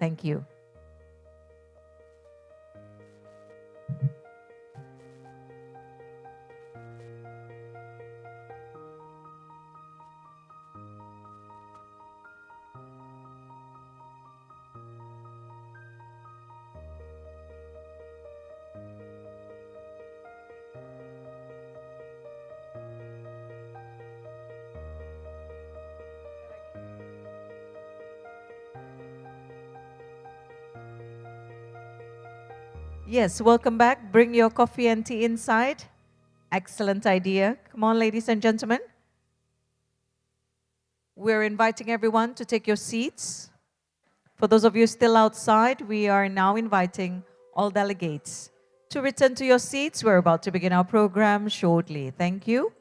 Thank you. Yes, welcome back. Bring your coffee and tea inside. Excellent idea. Come on, ladies and gentlemen. We're inviting everyone to take your seats. For those of you still outside, we are now inviting all delegates to return to your seats. We're about to begin our program shortly. Thank you.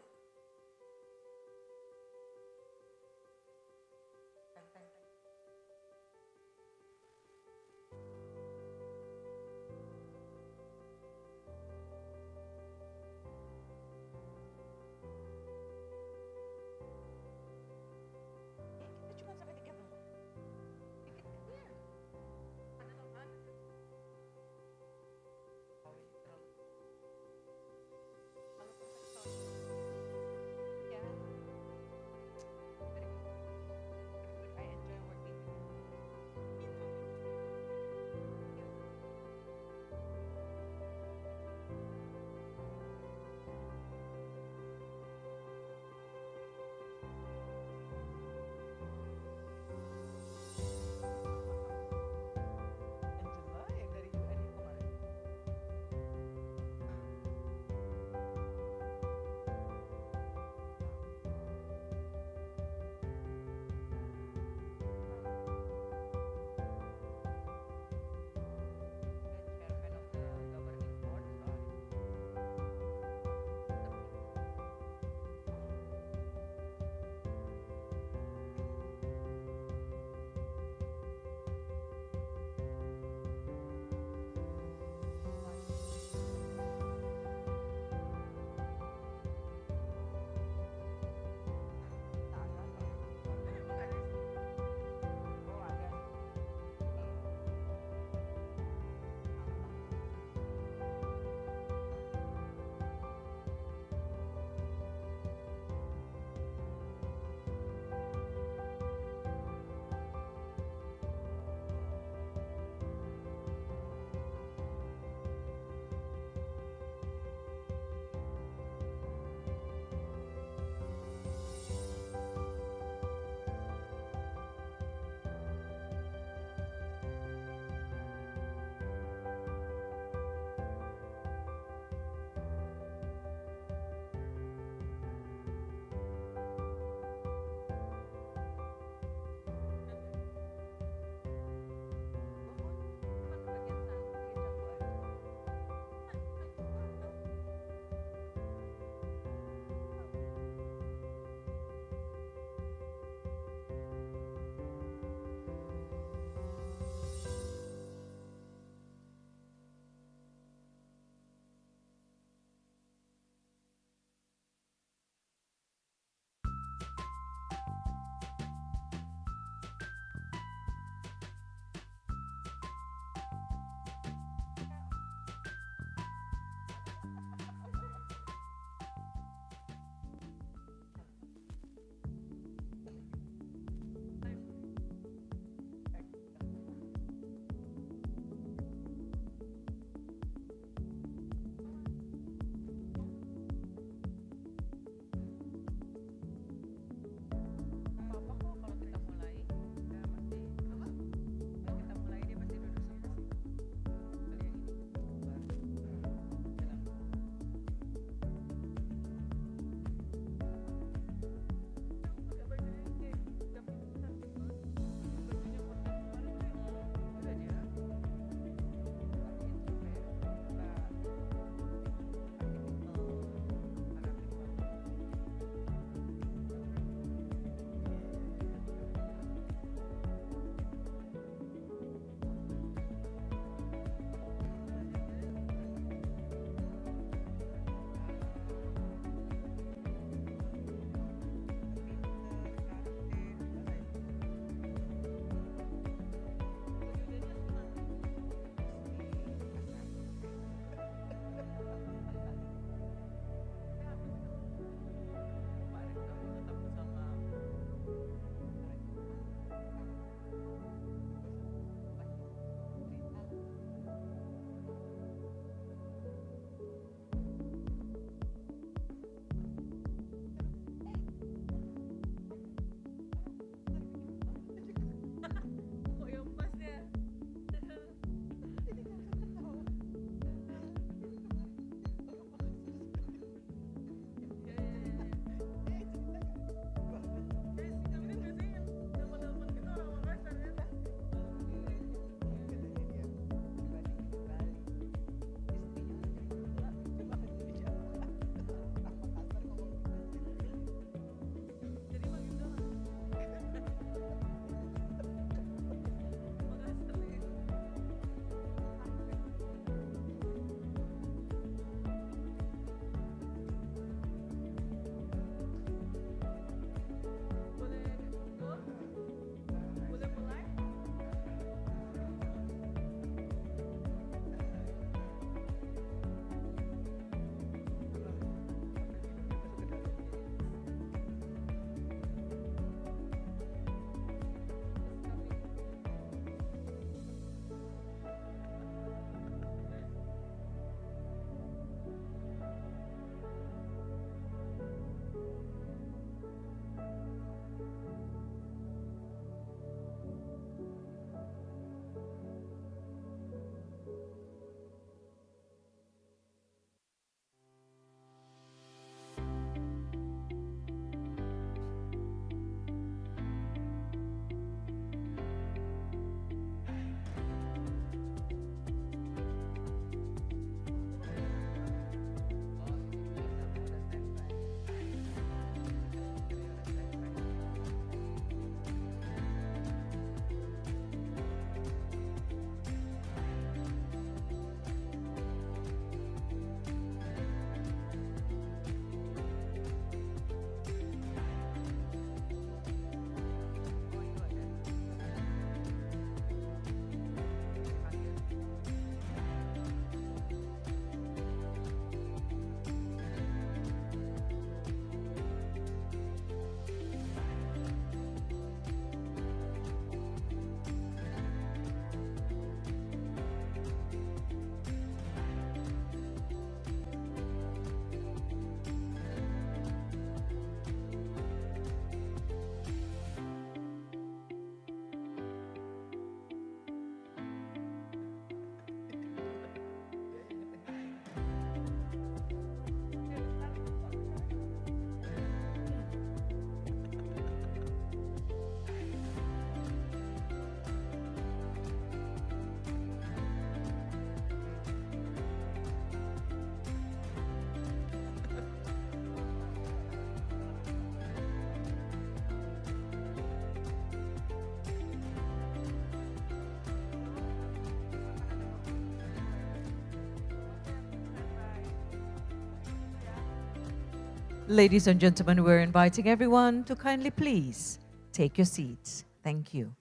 Ladies and gentlemen, we're inviting everyone to kindly please take your seats. Thank you.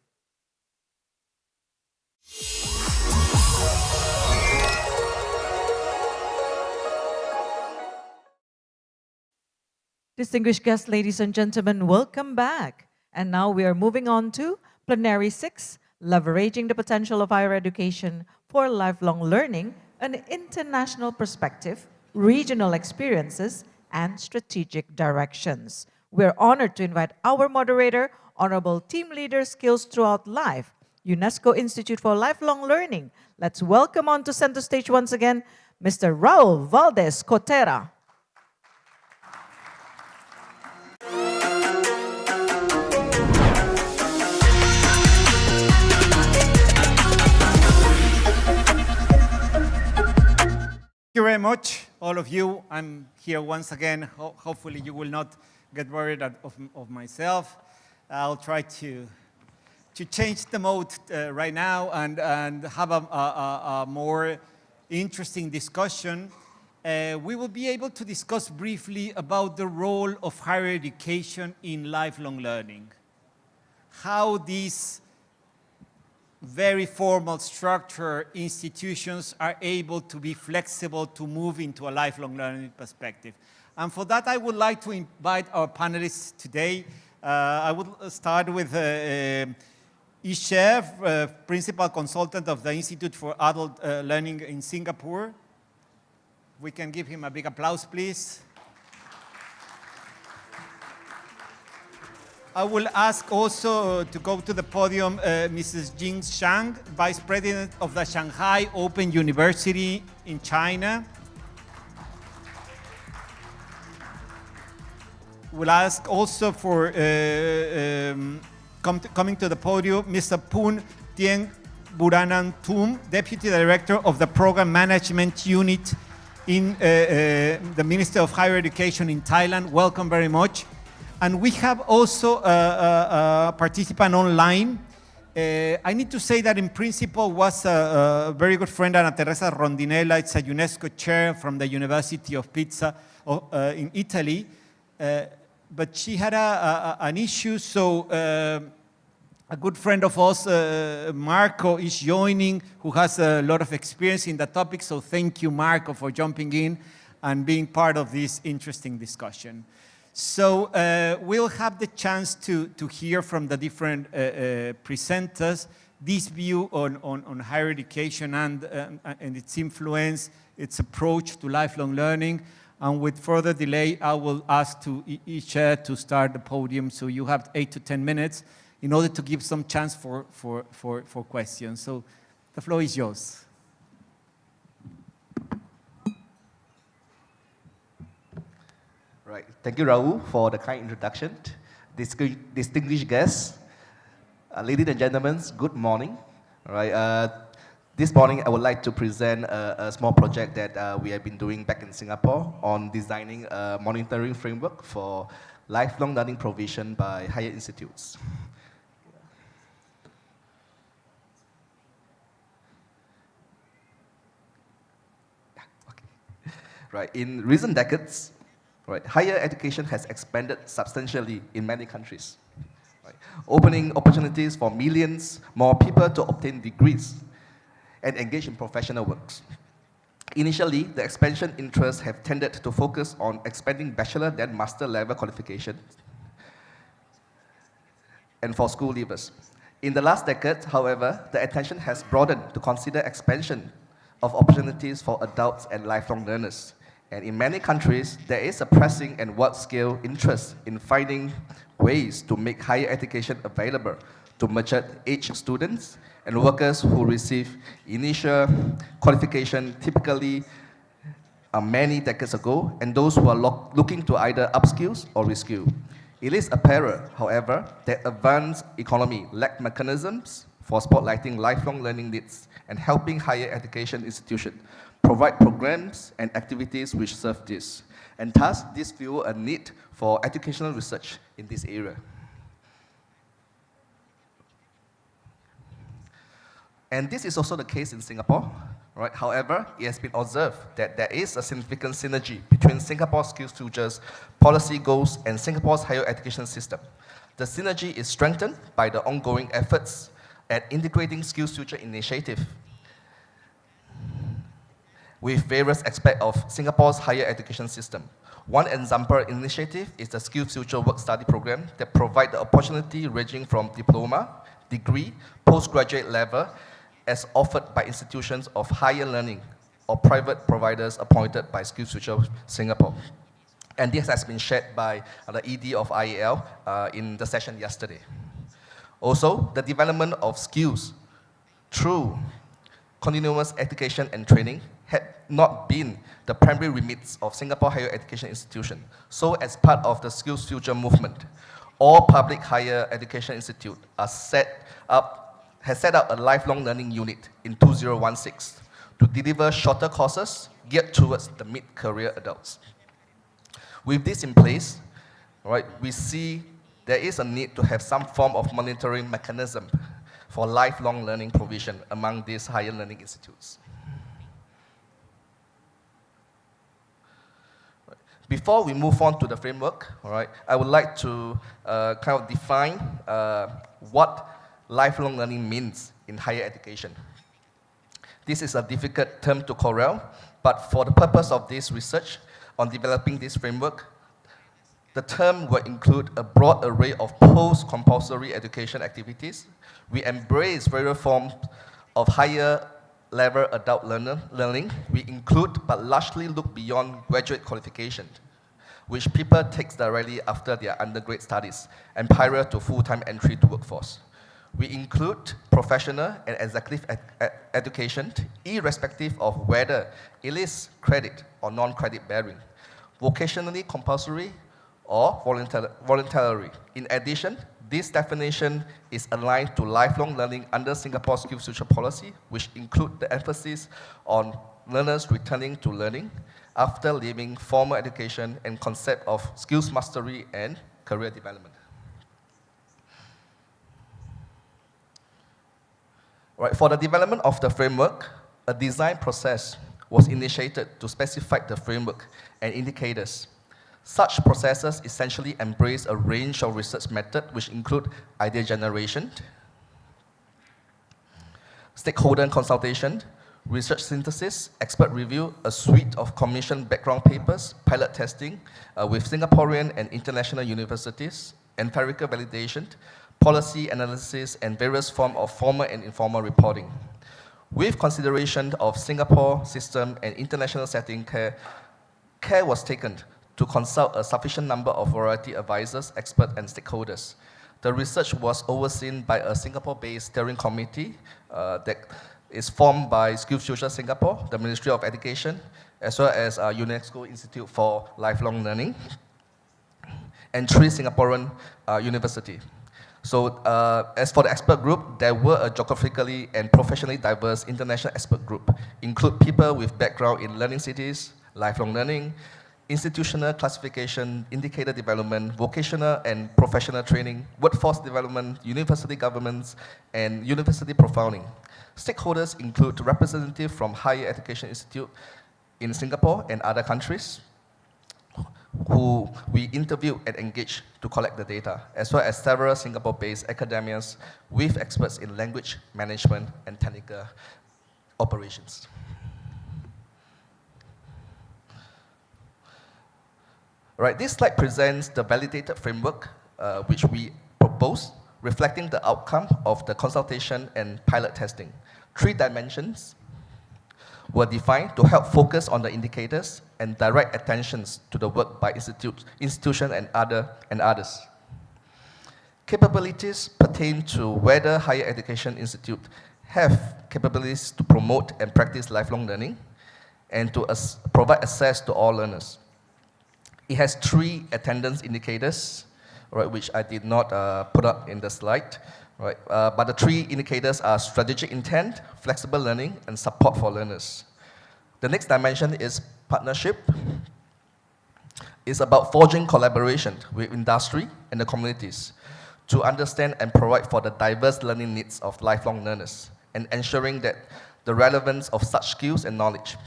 Distinguished guests, ladies and gentlemen, welcome back. And now we are moving on to Plenary 6, Leveraging the Potential of Higher Education for Lifelong Learning, an International Perspective, Regional Experiences, and Strategic Directions. We're honored to invite our moderator, Honorable Team Leader Skills Throughout Life, UNESCO Institute for Lifelong Learning. Let's welcome on to center stage once again, Mr. Raul Valdez Cotera. Thank you very much, all of you. I'm here once again. Hopefully you will not get worried of myself. I'll try to change the mode right now and have a more interesting discussion. We will be able to discuss briefly about the role of higher education in lifelong learning. How these very formal structure institutions are able to be flexible to move into a lifelong learning perspective. And for that, I would like to invite our panelists today. I would start with Zher, Principal Consultant of the Institute for Adult Learning in Singapore. We can give him a big applause, please. I will ask also to go to the podium Mrs. Sheng, Vice President of the Shanghai Open University in China. We'll ask also for coming to the podium Mr. Poon Thiengburanathum, Deputy Director of the Program Management Unit in the Ministry of Higher Education in Thailand. Welcome very much. And we have also a participant online. I need to say that in principle was a very good friend, Annateresa Rondinella. It's a UNESCO chair from the University of Pisa in Italy. But she had an issue, so a good friend of us, Marco, is joining, who has a lot of experience in the topic. So thank you, Marco, for jumping in and being part of this interesting discussion. So we'll have the chance to hear from the different presenters this view on higher education and its influence, its approach to lifelong learning. And with further delay, I will ask to Zher to start the podium. So you have 8 to 10 minutes in order to give some chance for questions. So the floor is yours. Right. Thank you, Raul, for the kind introduction. Distinguished guests, ladies and gentlemen, good morning. All right. This morning, I would like to present a small project that we have been doing back in Singapore on designing a monitoring framework for lifelong learning provision by higher institutes. Okay. Right. In recent decades, right, higher education has expanded substantially in many countries, right, opening opportunities for millions more people to obtain degrees and engage in professional works. Initially, the expansion interests have tended to focus on expanding bachelor then master level qualifications and for school leavers. In the last decade, however, the attention has broadened to consider expansion of opportunities for adults and lifelong learners. And in many countries, there is a pressing and wide-scale interest in finding ways to make higher education available to mature-age students and workers who receive initial qualification typically many decades ago, and those who are looking to either upskill or reskill. It is apparent, however, that advanced economy lack mechanisms for spotlighting lifelong learning needs and helping higher education institutions provide programs and activities which serve this. And thus, this fuels a need for educational research in this area. And this is also the case in Singapore. Right? However, it has been observed that there is a significant synergy between Singapore's SkillsFuture's policy goals and Singapore's higher education system. The synergy is strengthened by the ongoing efforts at integrating SkillsFuture initiative with various aspects of Singapore's higher education system. One example initiative is the SkillsFuture Work Study Program that provides the opportunity ranging from diploma, degree, postgraduate level, as offered by institutions of higher learning or private providers appointed by SkillsFuture Singapore. And this has been shared by the ED of IEL in the session yesterday. Also, the development of skills through continuous education and training had not been the primary remits of Singapore higher education institution. So as part of the SkillsFuture movement, all public higher education institutes has set up a lifelong learning unit in 2016 to deliver shorter courses geared towards the mid-career adults. With this in place, right, we see there is a need to have some form of monitoring mechanism for lifelong learning provision among these higher learning institutes. Before we move on to the framework, all right, I would like to kind of define what lifelong learning means in higher education. This is a difficult term to corral, but for the purpose of this research on developing this framework, the term will include a broad array of post-compulsory education activities. We embrace various forms of higher level adult learning. We include but largely look beyond graduate qualification, which people take directly after their undergrad studies and prior to full-time entry to workforce. We include professional and executive education, irrespective of whether it is credit or non-credit bearing, vocationally compulsory or voluntary. In addition, this definition is aligned to lifelong learning under Singapore's SkillsFuture policy, which include the emphasis on learners returning to learning after leaving formal education and concept of skills mastery and career development. Right, for the development of the framework, a design process was initiated to specify the framework and indicators. Such processes essentially embrace a range of research methods which include idea generation, stakeholder consultation, research synthesis, expert review, a suite of commissioned background papers, pilot testing with Singaporean and international universities, empirical validation, policy analysis, and various forms of formal and informal reporting. With consideration of Singapore system and international setting, care was taken to consult a sufficient number of variety advisors, experts, and stakeholders. The research was overseen by a Singapore-based steering committee that is formed by SkillsFuture Singapore, the Ministry of Education, as well as UNESCO Institute for Lifelong Learning, and 3 Singaporean universities. So as for the expert group, there were a geographically and professionally diverse international expert group, include people with background in learning cities, lifelong learning, institutional classification, indicator development, vocational and professional training, workforce development, university governments, and university profiling. Stakeholders include representatives from higher education institutes in Singapore and other countries, who we interviewed and engaged to collect the data, as well as several Singapore-based academians with experts in language management and technical operations. Right, this slide presents the validated framework which we propose, reflecting the outcome of the consultation and pilot testing. 3 dimensions were defined to help focus on the indicators and direct attentions to the work by institution and others. Capabilities pertain to whether higher education institutes have capabilities to promote and practice lifelong learning and to provide access to all learners. It has 3 attendance indicators, right, which I did not put up in the slide. Right, but the 3 indicators are strategic intent, flexible learning, and support for learners. The next dimension is partnership. It's about forging collaboration with industry and the communities to understand and provide for the diverse learning needs of lifelong learners and ensuring that the relevance of such skills and knowledge.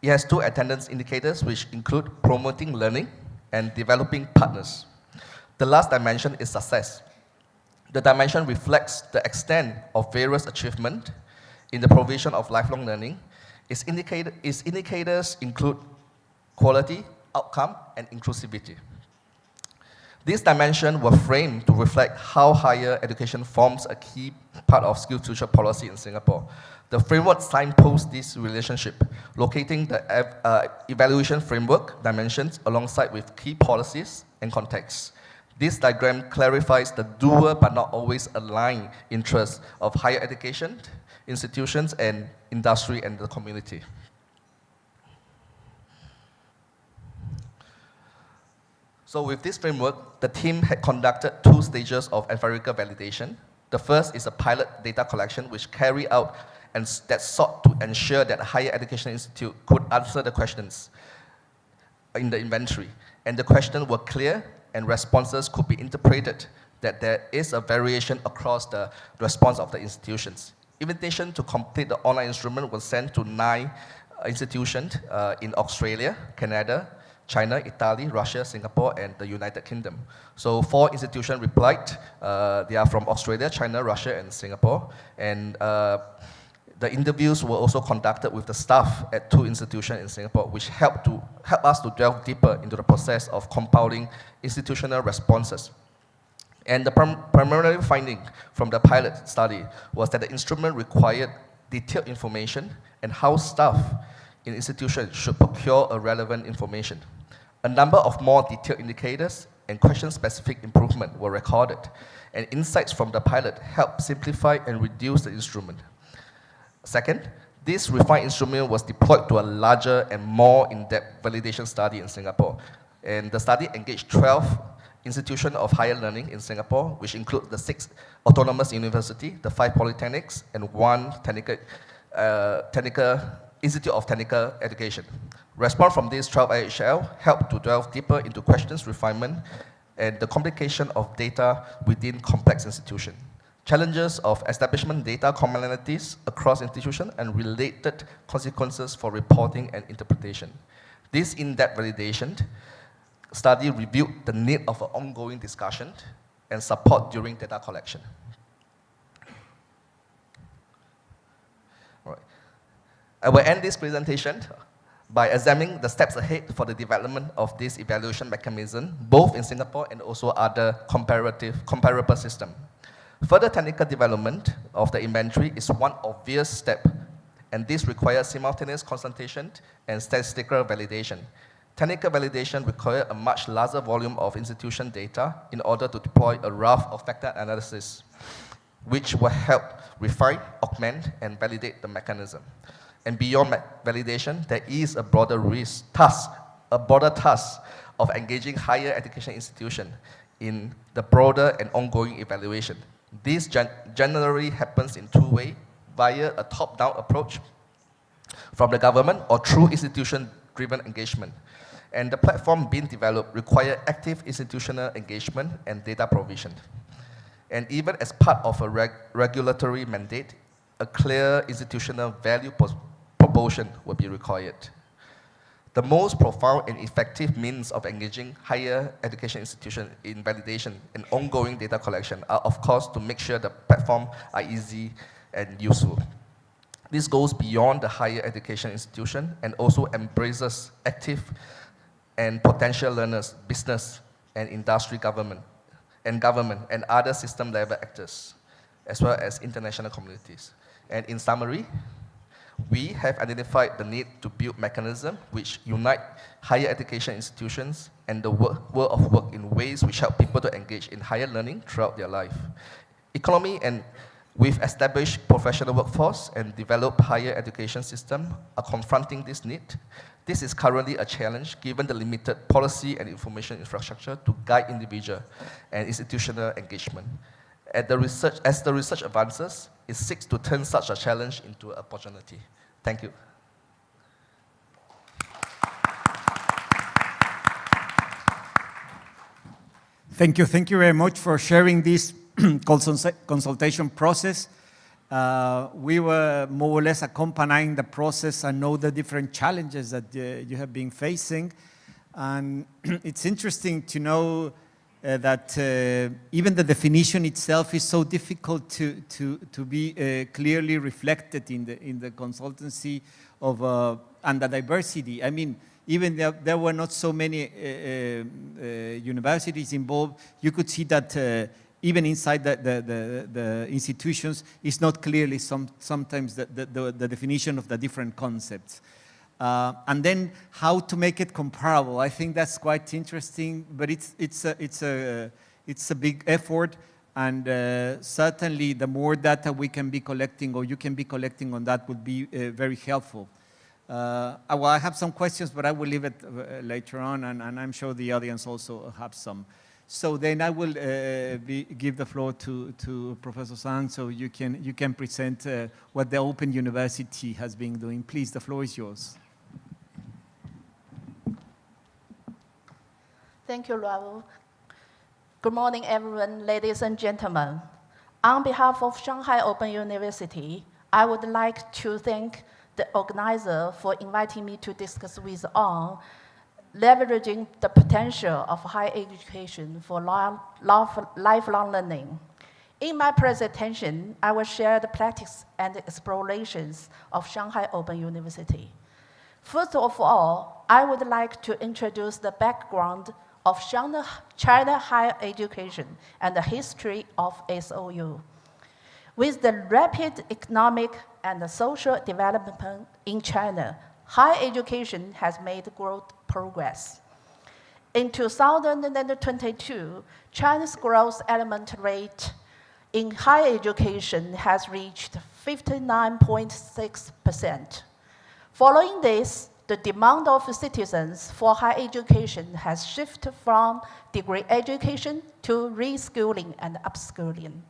It has 2 attendance indicators, which include promoting learning and developing partners. The last dimension is success. The dimension reflects the extent of various achievement in the provision of lifelong learning. Its indicators include quality, outcome, and inclusivity. These dimensions were framed to reflect how higher education forms a key part of skills future policy in Singapore. The framework signposts this relationship, locating the evaluation framework dimensions alongside with key policies and contexts. This diagram clarifies the dual but not always aligned interests of higher education, institutions, and industry and the community. So with this framework, the team had conducted 2 stages of empirical validation. The first is a pilot data collection which carried out and that sought to ensure that a higher education institute could answer the questions in the inventory. And the questions were clear and responses could be interpreted that there is a variation across the response of the institutions. Invitation to complete the online instrument was sent to 9 institutions in Australia, Canada, China, Italy, Russia, Singapore, and the United Kingdom. So 4 institutions replied. They are from Australia, China, Russia, and Singapore. And the interviews were also conducted with the staff at 2 institutions in Singapore, which helped us to delve deeper into the process of compiling institutional responses. And the primary finding from the pilot study was that the instrument required detailed information and how staff in institutions should procure a relevant information. A number of more detailed indicators and question-specific improvement were recorded, and insights from the pilot helped simplify and reduce the instrument. Second, this refined instrument was deployed to a larger and more in-depth validation study in Singapore. And the study engaged 12 institutions of higher learning in Singapore, which include the 6 autonomous universities, the 5 polytechnics, and 1 Institute of Technical Education. Response from these 12 IHL helped to delve deeper into questions refinement and the complication of data within complex institutions. Challenges of establishment data commonalities across institutions and related consequences for reporting and interpretation. This in-depth validation study reviewed the need of an ongoing discussion and support during data collection. All right. I will end this presentation by examining the steps ahead for the development of this evaluation mechanism, both in Singapore and also other comparable systems. Further technical development of the inventory is one obvious step, and this requires simultaneous consultation and statistical validation. Technical validation requires a much larger volume of institution data in order to deploy a raft of factor analysis, which will help refine, augment, and validate the mechanism. And beyond validation, there is a broader task of engaging higher education institutions in the broader and ongoing evaluation. This generally happens in 2 ways, via a top-down approach from the government or through institution-driven engagement. And the platform being developed requires active institutional engagement and data provision. And even as part of a regulatory mandate, a clear institutional value proportion will be required. The most profound and effective means of engaging higher education institutions in validation and ongoing data collection are, of course, to make sure the platform are easy and useful. This goes beyond the higher education institution and also embraces active and potential learners, business and industry government and other system-level actors, as well as international communities. And in summary, we have identified the need to build mechanisms which unite higher education institutions and the world of work in ways which help people to engage in higher learning throughout their life. Economy and with established professional workforce and developed higher education system are confronting this need. This is currently a challenge given the limited policy and information infrastructure to guide individual and institutional engagement. As the research advances, it seeks to turn such a challenge into an opportunity. Thank you. Thank you very much for sharing this consultation process. We were more or less accompanying the process and know the different challenges that you have been facing. And it's interesting to know that even the definition itself is so difficult to be clearly reflected in the consultancy of and the diversity. I mean, even there were not so many universities involved, you could see that even inside the institutions, it's not clearly sometimes the definition of the different concepts. And then how to make it comparable. I think that's quite interesting, but it's a big effort, and certainly the more data we can be collecting, or you can be collecting on that, would be very helpful. Well, I have some questions, but I will leave it later on, and I'm sure the audience also have some. So then I will give the floor to Professor Zhang, so you can present what the Open University has been doing. Please, the floor is yours. Thank you, Raul. Good morning, everyone, ladies and gentlemen. On behalf of Shanghai Open University, I would like to thank the organizer for inviting me to discuss with all leveraging the potential of higher education for lifelong learning. In my presentation, I will share the practice and explorations of Shanghai Open University. First of all, I would like to introduce the background of China higher education and the history of SOU. With the rapid economic and social development in China, higher education has made growth progress. In 2022, China's growth element rate in higher education has reached 59.6%. Following this, the demand of citizens for higher education has shifted from degree education to reschooling and upskilling.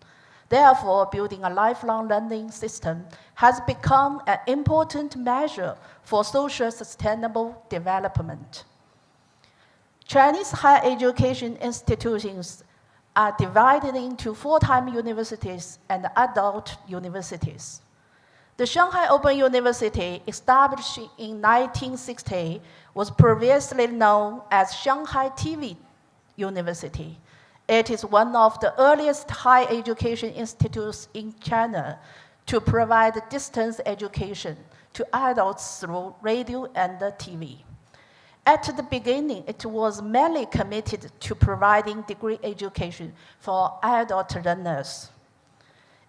Therefore, building a lifelong learning system has become an important measure for social sustainable development. Chinese higher education institutions are divided into full-time universities and adult universities. The Shanghai Open University, established in 1960, was previously known as Shanghai TV University. It is one of the earliest higher education institutes in China to provide distance education to adults through radio and TV. At the beginning, it was mainly committed to providing degree education for adult learners.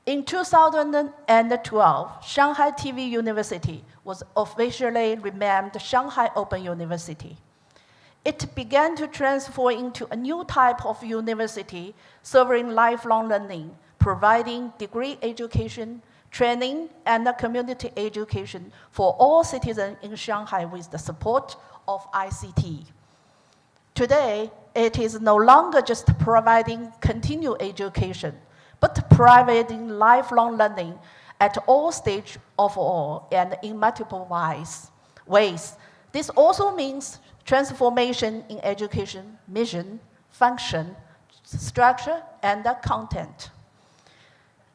In 2012, Shanghai TV University was officially renamed Shanghai Open University. It began to transform into a new type of university serving lifelong learning, providing degree education, training, and community education for all citizens in Shanghai with the support of ICT. Today, it is no longer just providing continuing education, but providing lifelong learning at all stages of all and in multiple ways. This also means transformation in education, mission, function, structure, and content.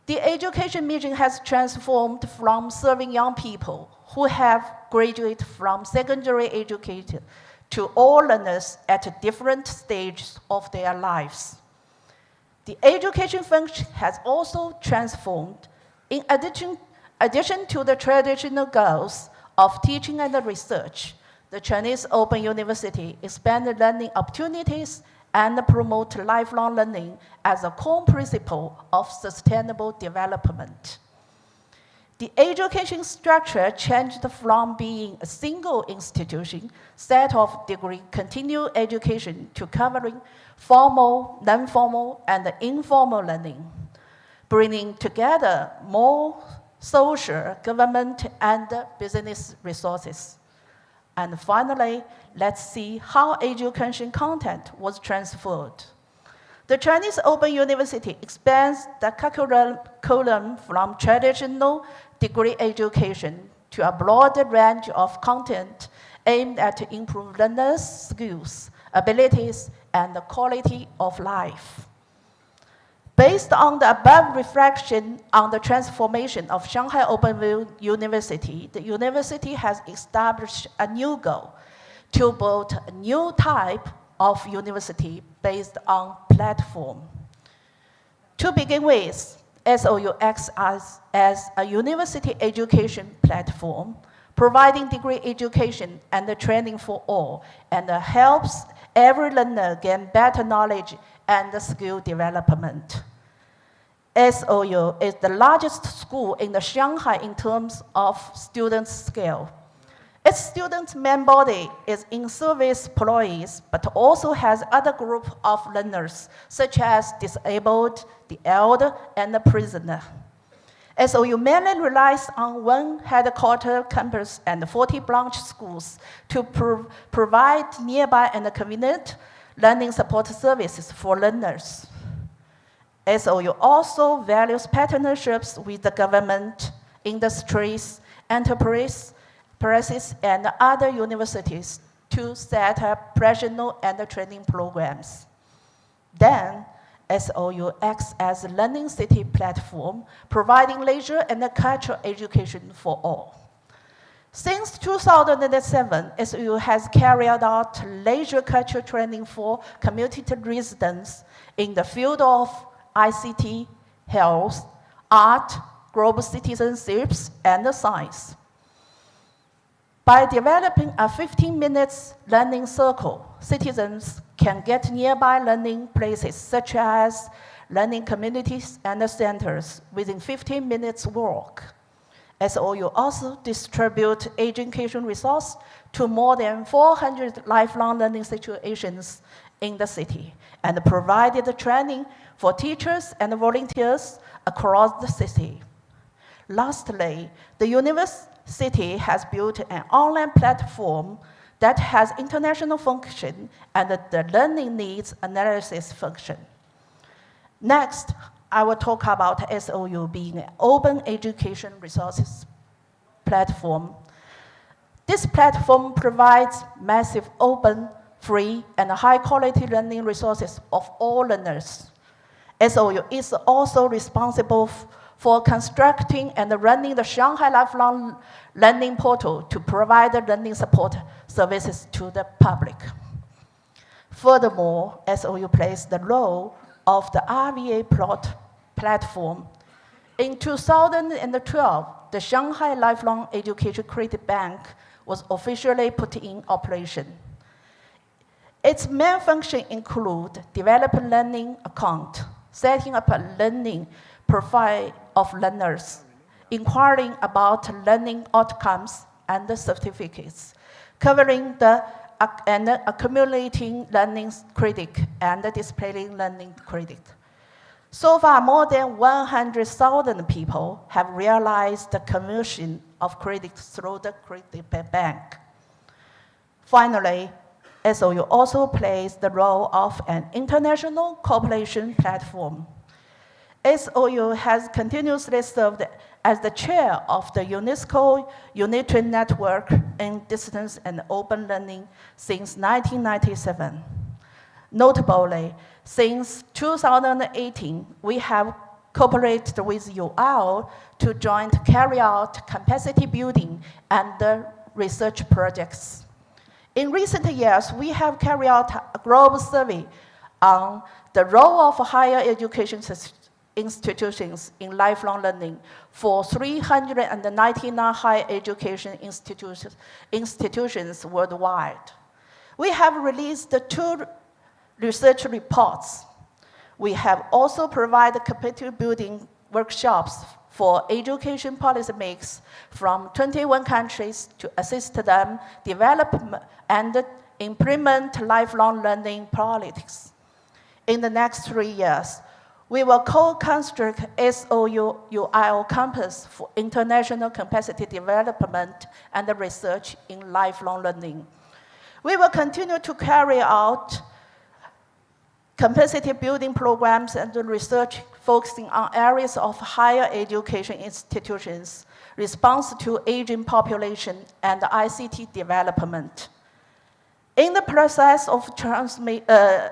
The education mission has transformed from serving young people who have graduated from secondary education to all learners at different stages of their lives. The education function has also transformed. In addition to the traditional goals of teaching and research, the Chinese Open University expanded learning opportunities and promote lifelong learning as a core principle of sustainable development. The education structure changed from being a single institution set of degree continuing education to covering formal, non-formal, and informal learning, bringing together more social, government, and business resources. And finally, let's see how education content was transferred. The Chinese Open University expands the curriculum from traditional degree education to a broader range of content aimed at improving learners' skills, abilities, and the quality of life. Based on the above reflection on the transformation of Shanghai Openview University, the university has established a new goal to build a new type of university based on platform. To begin with, SOU acts as a university education platform, providing degree education and training for all, and helps every learner gain better knowledge and skill development. SOU is the largest school in Shanghai in terms of student scale. Its student main body is in-service employees, but also has other group of learners, such as disabled, the elder, and the prisoner. SOU mainly relies on one headquarter campus and 40 branch schools to provide nearby and convenient learning support services for learners. SOU also values partnerships with the government, industries, enterprises, and other universities to set up professional and training programs. Then, SOU acts as a learning city platform, providing leisure and cultural education for all. Since 2007, SOU has carried out leisure culture training for community residents in the field of ICT, health, art, global citizenships, and science. By developing a 15-minute learning circle, citizens can get nearby learning places such as learning communities and centers within 15 minutes walk. SOU also distribute education resources to more than 400 lifelong learning situations in the city and provided training for teachers and volunteers across the city. Lastly, the university has built an online platform that has international function and the learning needs analysis function. Next, I will talk about SOU being an open education resources platform. This platform provides massive open, free, and high-quality learning resources of all learners. SOU is also responsible for constructing and running the Shanghai Lifelong Learning Portal to provide learning support services to the public. Furthermore, SOU plays the role of the RVA platform. In 2012, the Shanghai Lifelong Education Credit Bank was officially put in operation. Its main function include developing learning account, setting up a learning profile of learners, inquiring about learning outcomes and the certificates, covering and accumulating learning credit and displaying learning credit. So far, more than 100,000 people have realized the conversion of credit through the credit bank. Finally, SOU also plays the role of an international cooperation platform. SOU has continuously served as the chair of the UNESCO Unitary Network in Distance and Open Learning since 1997. Notably, since 2018, we have cooperated with UIL to jointly carry out capacity building and research projects. In recent years, we have carried out a global survey on the role of higher education institutions in lifelong learning for 399 higher education institutions worldwide. We have released 2 research reports. We have also provided capacity building workshops for education policymakers from 21 countries to assist them develop and implement lifelong learning politics. In the next 3 years, we will co-construct SOU-UIL campus for international capacity development and research in lifelong learning. We will continue to carry out capacity building programs and research focusing on areas of higher education institutions, response to aging population, and ICT development. In the process of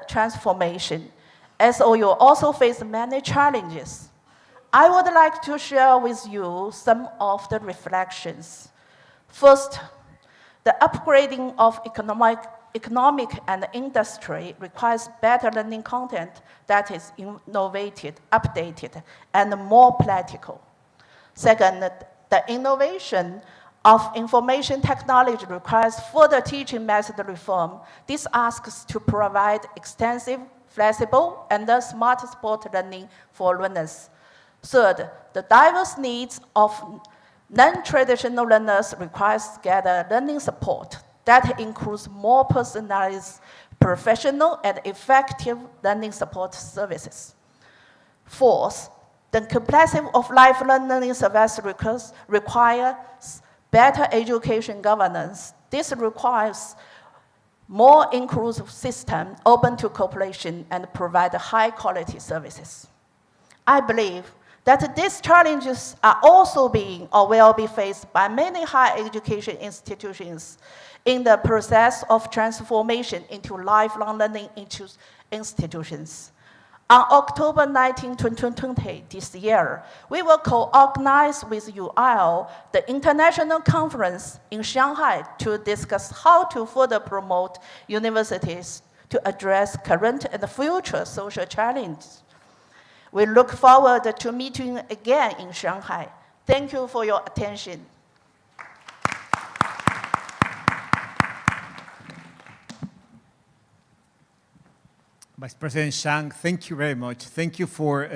transformation, SOU also face many challenges. I would like to share with you some of the reflections. First, the upgrading of economic and industry requires better learning content that is innovated, updated, and more practical. Second, the innovation of information technology requires further teaching method reform. This asks to provide extensive, flexible, and smart support learning for learners. Third, the diverse needs of non-traditional learners requires gather learning support that includes more personalized, professional, and effective learning support services. Fourth, the complexity of lifelong learning services requires better education governance. This requires more inclusive system, open to cooperation, and provide high-quality services. I believe that these challenges are also being or will be faced by many higher education institutions in the process of transformation into lifelong learning institutions. On October 19, 2020, this year, we will co-organize with UIL the international conference in Shanghai to discuss how to further promote universities to address current and future social challenges. We look forward to meeting again in Shanghai. Thank you for your attention. Vice President Zhang, thank you very much. Thank you for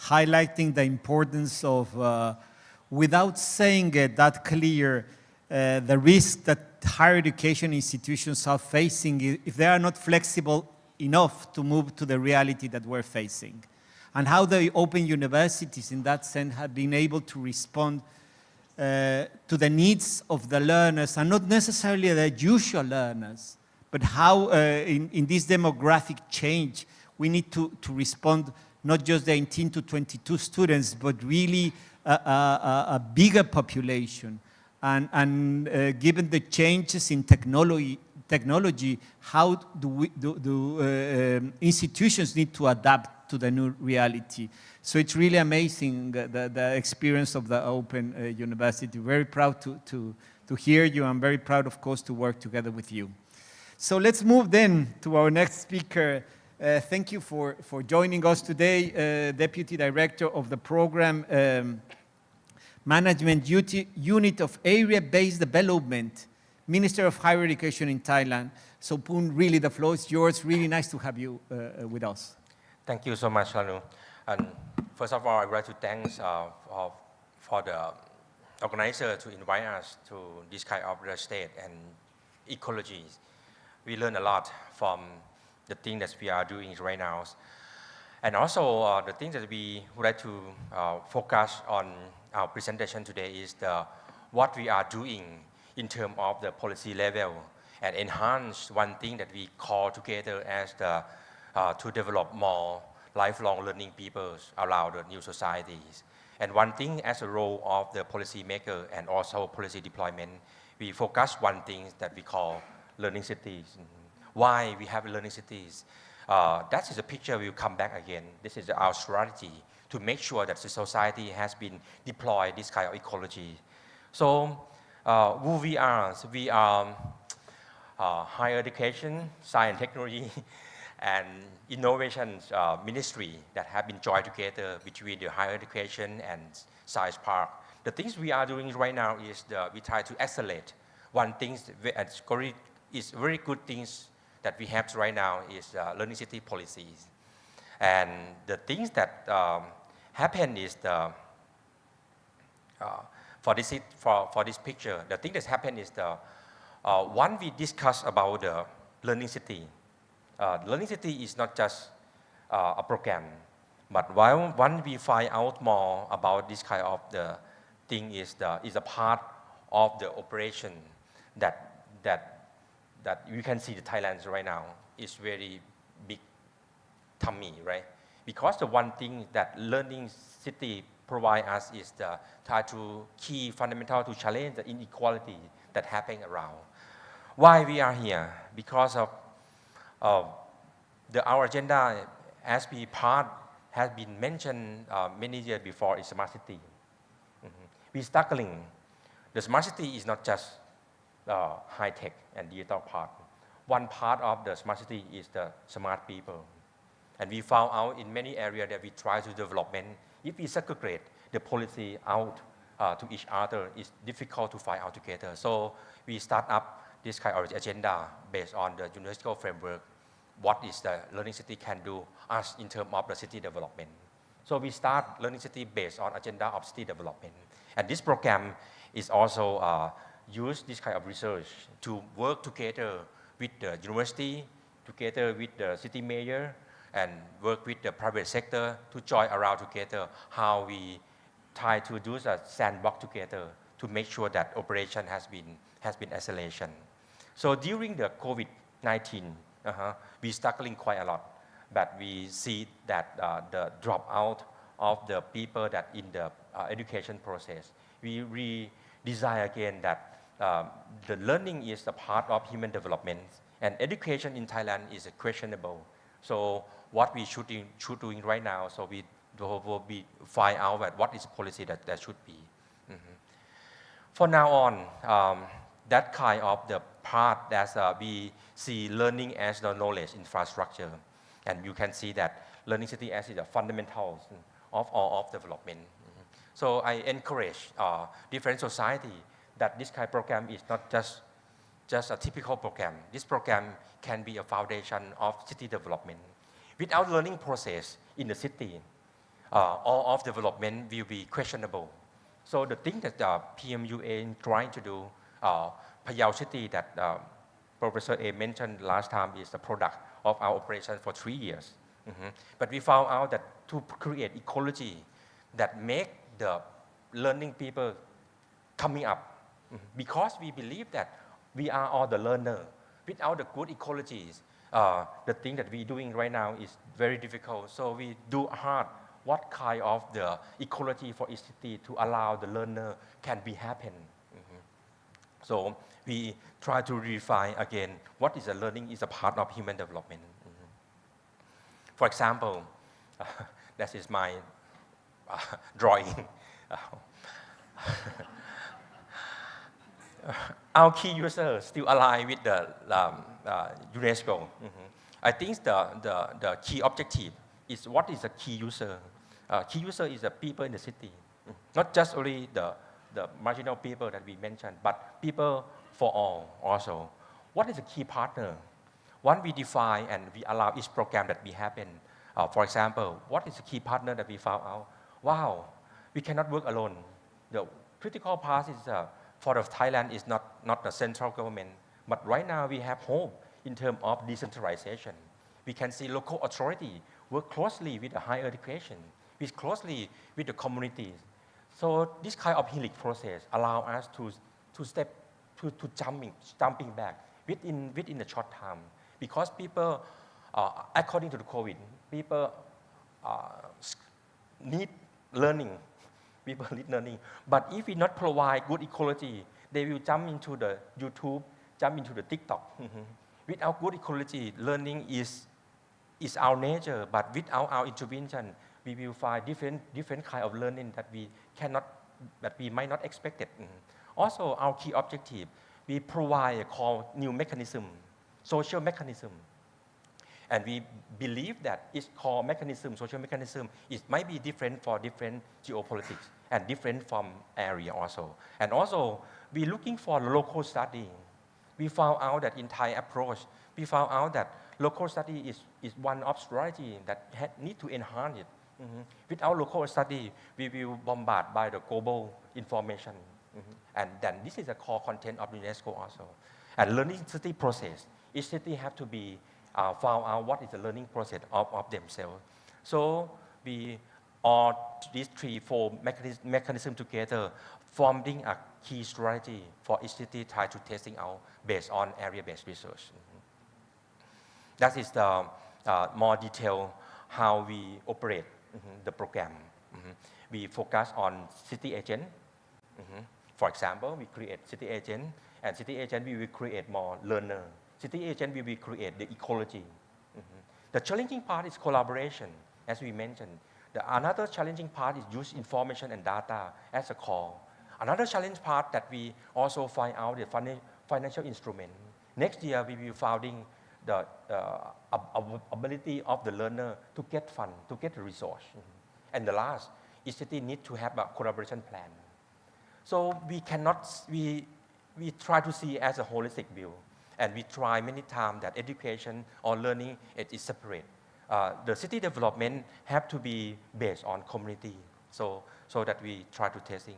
highlighting the importance of, without saying it that clear, the risk that higher education institutions are facing if they are not flexible enough to move to the reality that we're facing. And how the open universities in that sense have been able to respond to the needs of the learners, and not necessarily the usual learners, but how in this demographic change, we need to respond not just the 18 to 22 students, but really a bigger population. And given the changes in technology, how do institutions need to adapt to the new reality? So it's really amazing, the experience of the Open University. Very proud to hear you. I'm very proud, of course, to work together with you. So let's move then to our next speaker. Thank you for joining us today, Deputy Director of the Program Management Unit of Area-Based Development, Minister of Higher Education in Thailand. So Poon, really the floor is yours. Really nice to have you with us. Thank you so much, Lanu. And first of all, I'd like to thank for the organizer to invite us to this kind of real estate and ecology. We learn a lot from the thing that we are doing right now. And also the thing that we would like to focus on our presentation today is what we are doing in terms of the policy level and enhance one thing that we call together as to develop more lifelong learning people around the new societies. And one thing as a role of the policy maker and also policy deployment, we focus one thing that we call learning cities. Why we have learning cities? That is a picture we will come back again. This is our strategy to make sure that the society has been deployed this kind of ecology. So who we are higher education, science and technology, and innovation ministry that have been joined together between the higher education and science park. The things we are doing right now is we try to accelerate one thing is very good things that we have right now is learning city policies. And the things that happen is for this picture, the thing that's happened is one we discuss about the learning city. Learning city is not just a program, but when we find out more about this kind of the thing is a part of the operation that you can see the Thailand right now is very big tummy, right? Because the one thing that learning city provide us is the try to key fundamental to challenge the inequality that happen around. Why we are here? Because of our agenda as we part has been mentioned many years before, is smart city. We're struggling. The smart city is not just high tech and digital part. One part of the smart city is the smart people. And we found out in many areas that we try to development, if we segregate the policy out to each other, it's difficult to find out together. So we start up this kind of agenda based on the UNESCO framework. What is the learning city can do us in terms of the city development. So we start learning city based on agenda of city development. And this program is also use this kind of research to work together with the university, together with the city mayor, and work with the private sector to join around together how we try to do a sandbox together to make sure that operation has been acceleration. So during the COVID-19, we're struggling quite a lot, but we see that the dropout of the people that in the education process, we redesign again that the learning is a part of human development, and education in Thailand is questionable. So what we should doing right now, so we will be find out that what is the policy that should be. For now on, that kind of the part that we see learning as the knowledge infrastructure, and you can see that learning city as is the fundamentals of all of development. So I encourage different society that this kind of program is not just a typical program. This program can be a foundation of city development. Without learning process in the city, all of development will be questionable. So the thing that PMU-A is trying to do, Payao City that Professor A mentioned last time is the product of our operation for 3 years. But we found out that to create ecology that make the learning people coming up, because we believe that we are all the learner. Without the good ecologies, the thing that we're doing right now is very difficult. So we do hard what kind of the ecology for each city to allow the learner can be happen. So we try to refine again what is a learning is a part of human development. For example, that is my drawing. Our key users still align with the UNESCO. I think the key objective is what is a key user. Key user is the people in the city, not just only the marginal people that we mentioned, but people for all also. What is a key partner? One we define and we allow each program that we happen. For example, what is the key partner that we found out? Wow, we cannot work alone. The critical part is for Thailand is not the central government, but right now we have hope in terms of decentralization. We can see local authority work closely with the higher education, work closely with the communities. So this kind of healing process allow us to jumping back within the short time, because people, according to the COVID, people need learning. People need learning. But if we not provide good ecology, they will jump into the YouTube, jump into the TikTok. Without good ecology, learning is our nature, but without our intervention, we will find different kind of learning that we might not expect it. Also, our key objective, we provide a called new mechanism, social mechanism. And we believe that its core mechanism, social mechanism, it might be different for different geopolitics and different from area also. And also, we're looking for local study. We found out that in Thai approach, we found out that local study is one of strategy that need to enhance it. Without local study, we will bombard by the global information. And then this is the core content of UNESCO also. And learning city process, each city have to be found out what is the learning process of themselves. So we all these 3-4 mechanism together, forming a key strategy for each city, try to testing out based on area-based research. That is the more detail how we operate the program. We focus on city agent. For example, we create city agent, and city agent we will create more learner. City agent we will create the ecology. The challenging part is collaboration, as we mentioned. Another challenging part is use information and data as a core. Another challenge part that we also find out is financial instrument. Next year, we will be founding the ability of the learner to get fund, to get resource. And the last, each city needs to have a collaboration plan. So we try to see as a holistic view. And we try many times that education or learning is separate. The city development have to be based on community. So that we try to testing.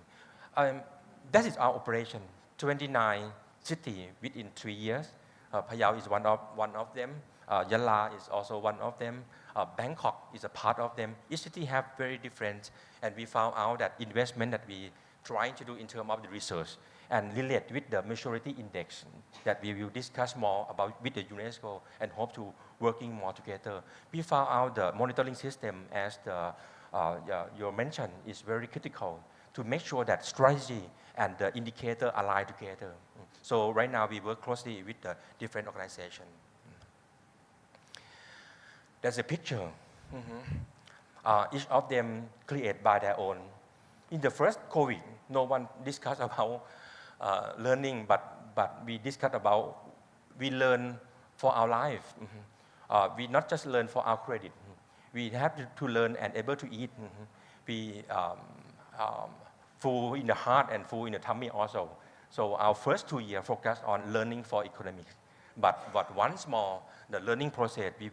That is our operation. 29 cities within 3 years. Phayao is one of them. Yala is also one of them. Bangkok is a part of them. Each city have very different, and we found out that investment that we trying to do in terms of the research and relate with the maturity index that we will discuss more about with the UNESCO and hope to working more together. We found out the monitoring system, as you mentioned, is very critical to make sure that strategy and the indicator align together. So right now we work closely with the different organizations. There's a picture. Each of them created by their own. In the first COVID, no one discussed about learning, but we discussed about we learn for our life. We not just learn for our credit. We have to learn and able to eat. We full in the heart and full in the tummy also. So our first 2 years focus on learning for economics. But once more, the learning process will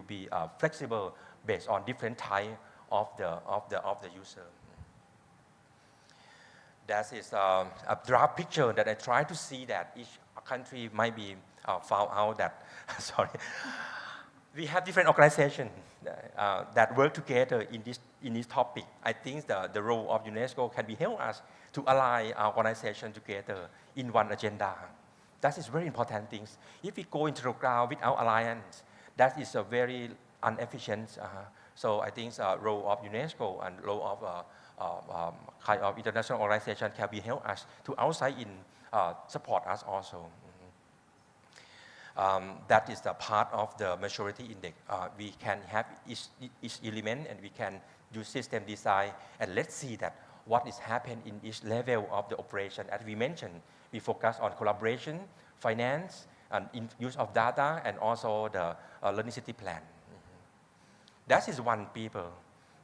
be flexible based on different type of the user. That is a draft picture that I try to see that each country might be found out that, sorry, we have different organizations that work together in this topic. I think the role of UNESCO can be help us to align our organization together in one agenda. That is very important things. If we go into the ground without alliance, that is a very inefficient. So I think the role of UNESCO and role of kind of international organization can be help us to outside in support us also. That is the part of the maturity index. We can have each element and we can do system design and let's see that what is happening in each level of the operation. As we mentioned, we focus on collaboration, finance, and use of data, and also the learning city plan. That is one people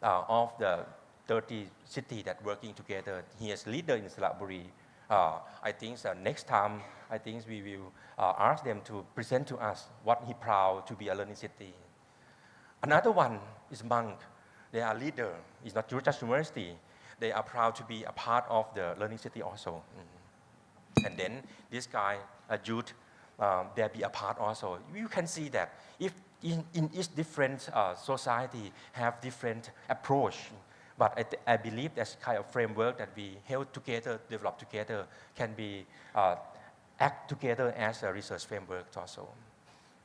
of the 30 cities that working together. He is leader in Salaburi. I think next time, I think we will ask them to present to us what he proud to be a learning city. Another one is Monk. They are leader. It's not just university. They are proud to be a part of the learning city also. And then this guy, a youth, they be a part also. You can see that if in each different society have different approach, but I believe that's kind of framework that we help together, develop together, can be act together as a research framework also.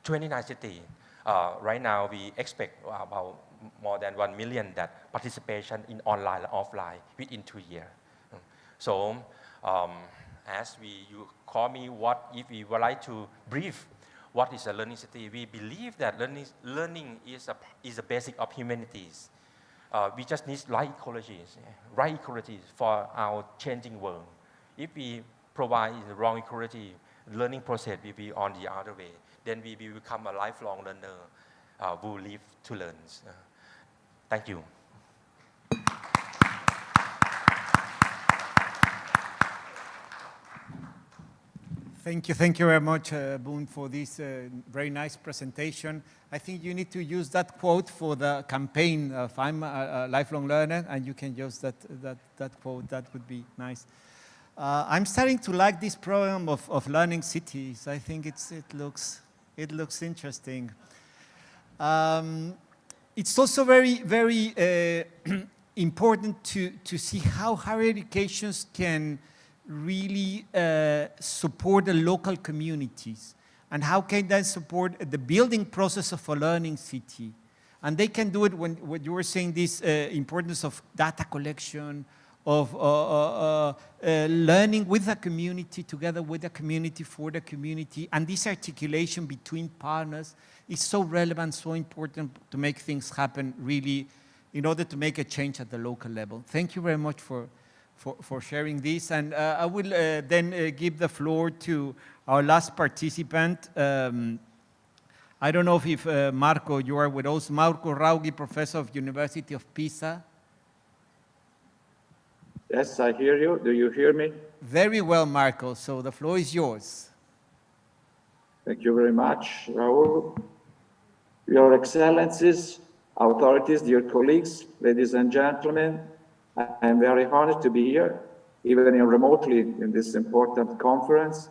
29 cities. Right now we expect about more than 1 million that participation in online and offline within 2 years. So as you call me, what if we would like to brief what is a learning city? We believe that learning is a basic of humanities. We just need right ecologies for our changing world. If we provide the wrong ecology, learning process will be on the other way. Then we will become a lifelong learner who live to learn. Thank you. Thank you very much, Poon, for this very nice presentation. I think you need to use that quote for the campaign of I'm a lifelong learner, and you can use that quote. That would be nice. I'm starting to like this program of learning cities. I think it looks interesting. It's also very important to see how higher education can really support the local communities, and how can that support the building process of a learning city. And they can do it when you were saying this importance of data collection, learning with the community, together with the community, for the community. And this articulation between partners is so relevant, so important to make things happen really in order to make a change at the local level. Thank you very much for sharing this. And I will then give the floor to our last participant. I don't know if Marco, you are with us. Marco Raughi, professor of University of Pisa. Yes, I hear you. Do you hear me? Very well, Marco. So the floor is yours. Thank you very much, Raul. Your Excellencies, authorities, dear colleagues, ladies and gentlemen, I am very honored to be here, even remotely in this important conference.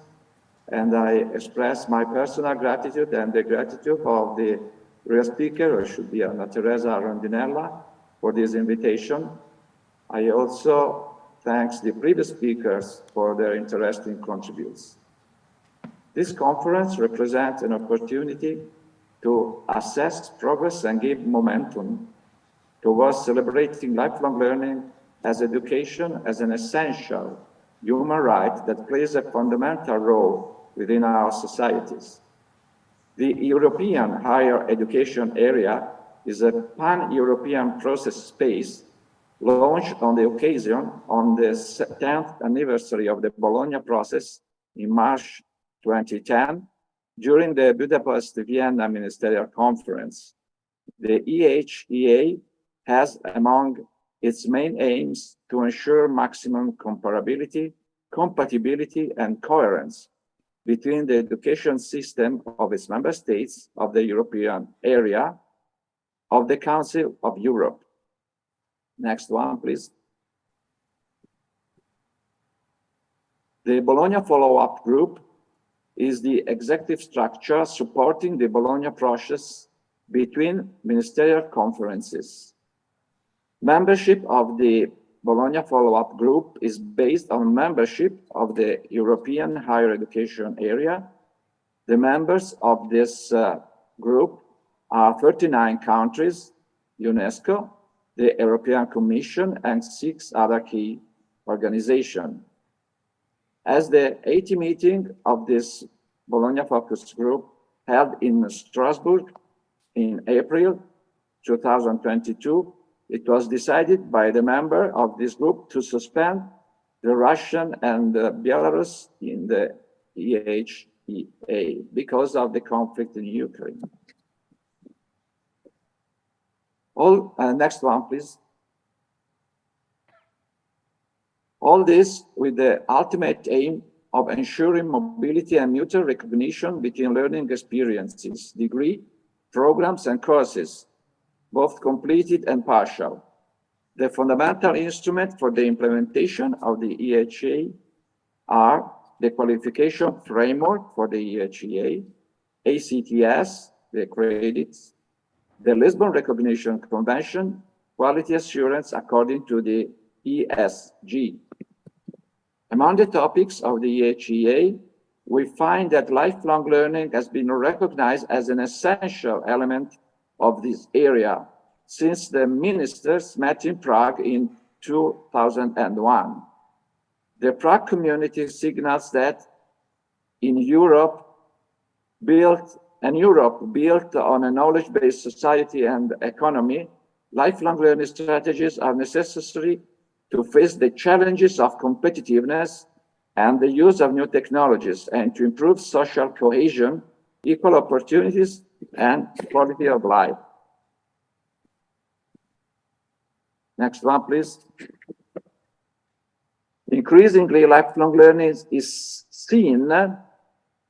And I express my personal gratitude and the gratitude of the real speaker, or should be Annateresa Rondinella, for this invitation. I also thank the previous speakers for their interesting contributions. This conference represents an opportunity to assess progress and give momentum towards celebrating lifelong learning as education as an essential human right that plays a fundamental role within our societies. The European higher education area is a pan-European process space launched on the occasion on the 10th anniversary of the Bologna process in March 2010 during the Budapest-Vienna Ministerial Conference. The EHEA has among its main aims to ensure maximum comparability, compatibility, and coherence between the education system of its member states of the European area of the Council of Europe. Next one, please. The Bologna Follow-up Group is the executive structure supporting the Bologna process between ministerial conferences. Membership of the Bologna Follow-up Group is based on membership of the European higher education area. The members of this group are 39 countries, UNESCO, the European Commission, and 6 other key organizations. As the 80th meeting of this Bologna Focus Group held in Strasbourg in April 2022, it was decided by the member of this group to suspend the Russian and Belarus in the EHEA because of the conflict in Ukraine. Next one, please. All this with the ultimate aim of ensuring mobility and mutual recognition between learning experiences, degree, programs, and courses, both completed and partial. The fundamental instrument for the implementation of the EHEA are the qualification framework for the EHEA, ACTS, the credits, the Lisbon Recognition Convention, quality assurance according to the ESG. Among the topics of the EHEA, we find that lifelong learning has been recognized as an essential element of this area since the ministers met in Prague in 2001. The Prague community signals that in Europe built on a knowledge-based society and economy, lifelong learning strategies are necessary to face the challenges of competitiveness and the use of new technologies, and to improve social cohesion, equal opportunities, and quality of life. Next one, please. Increasingly, lifelong learning is seen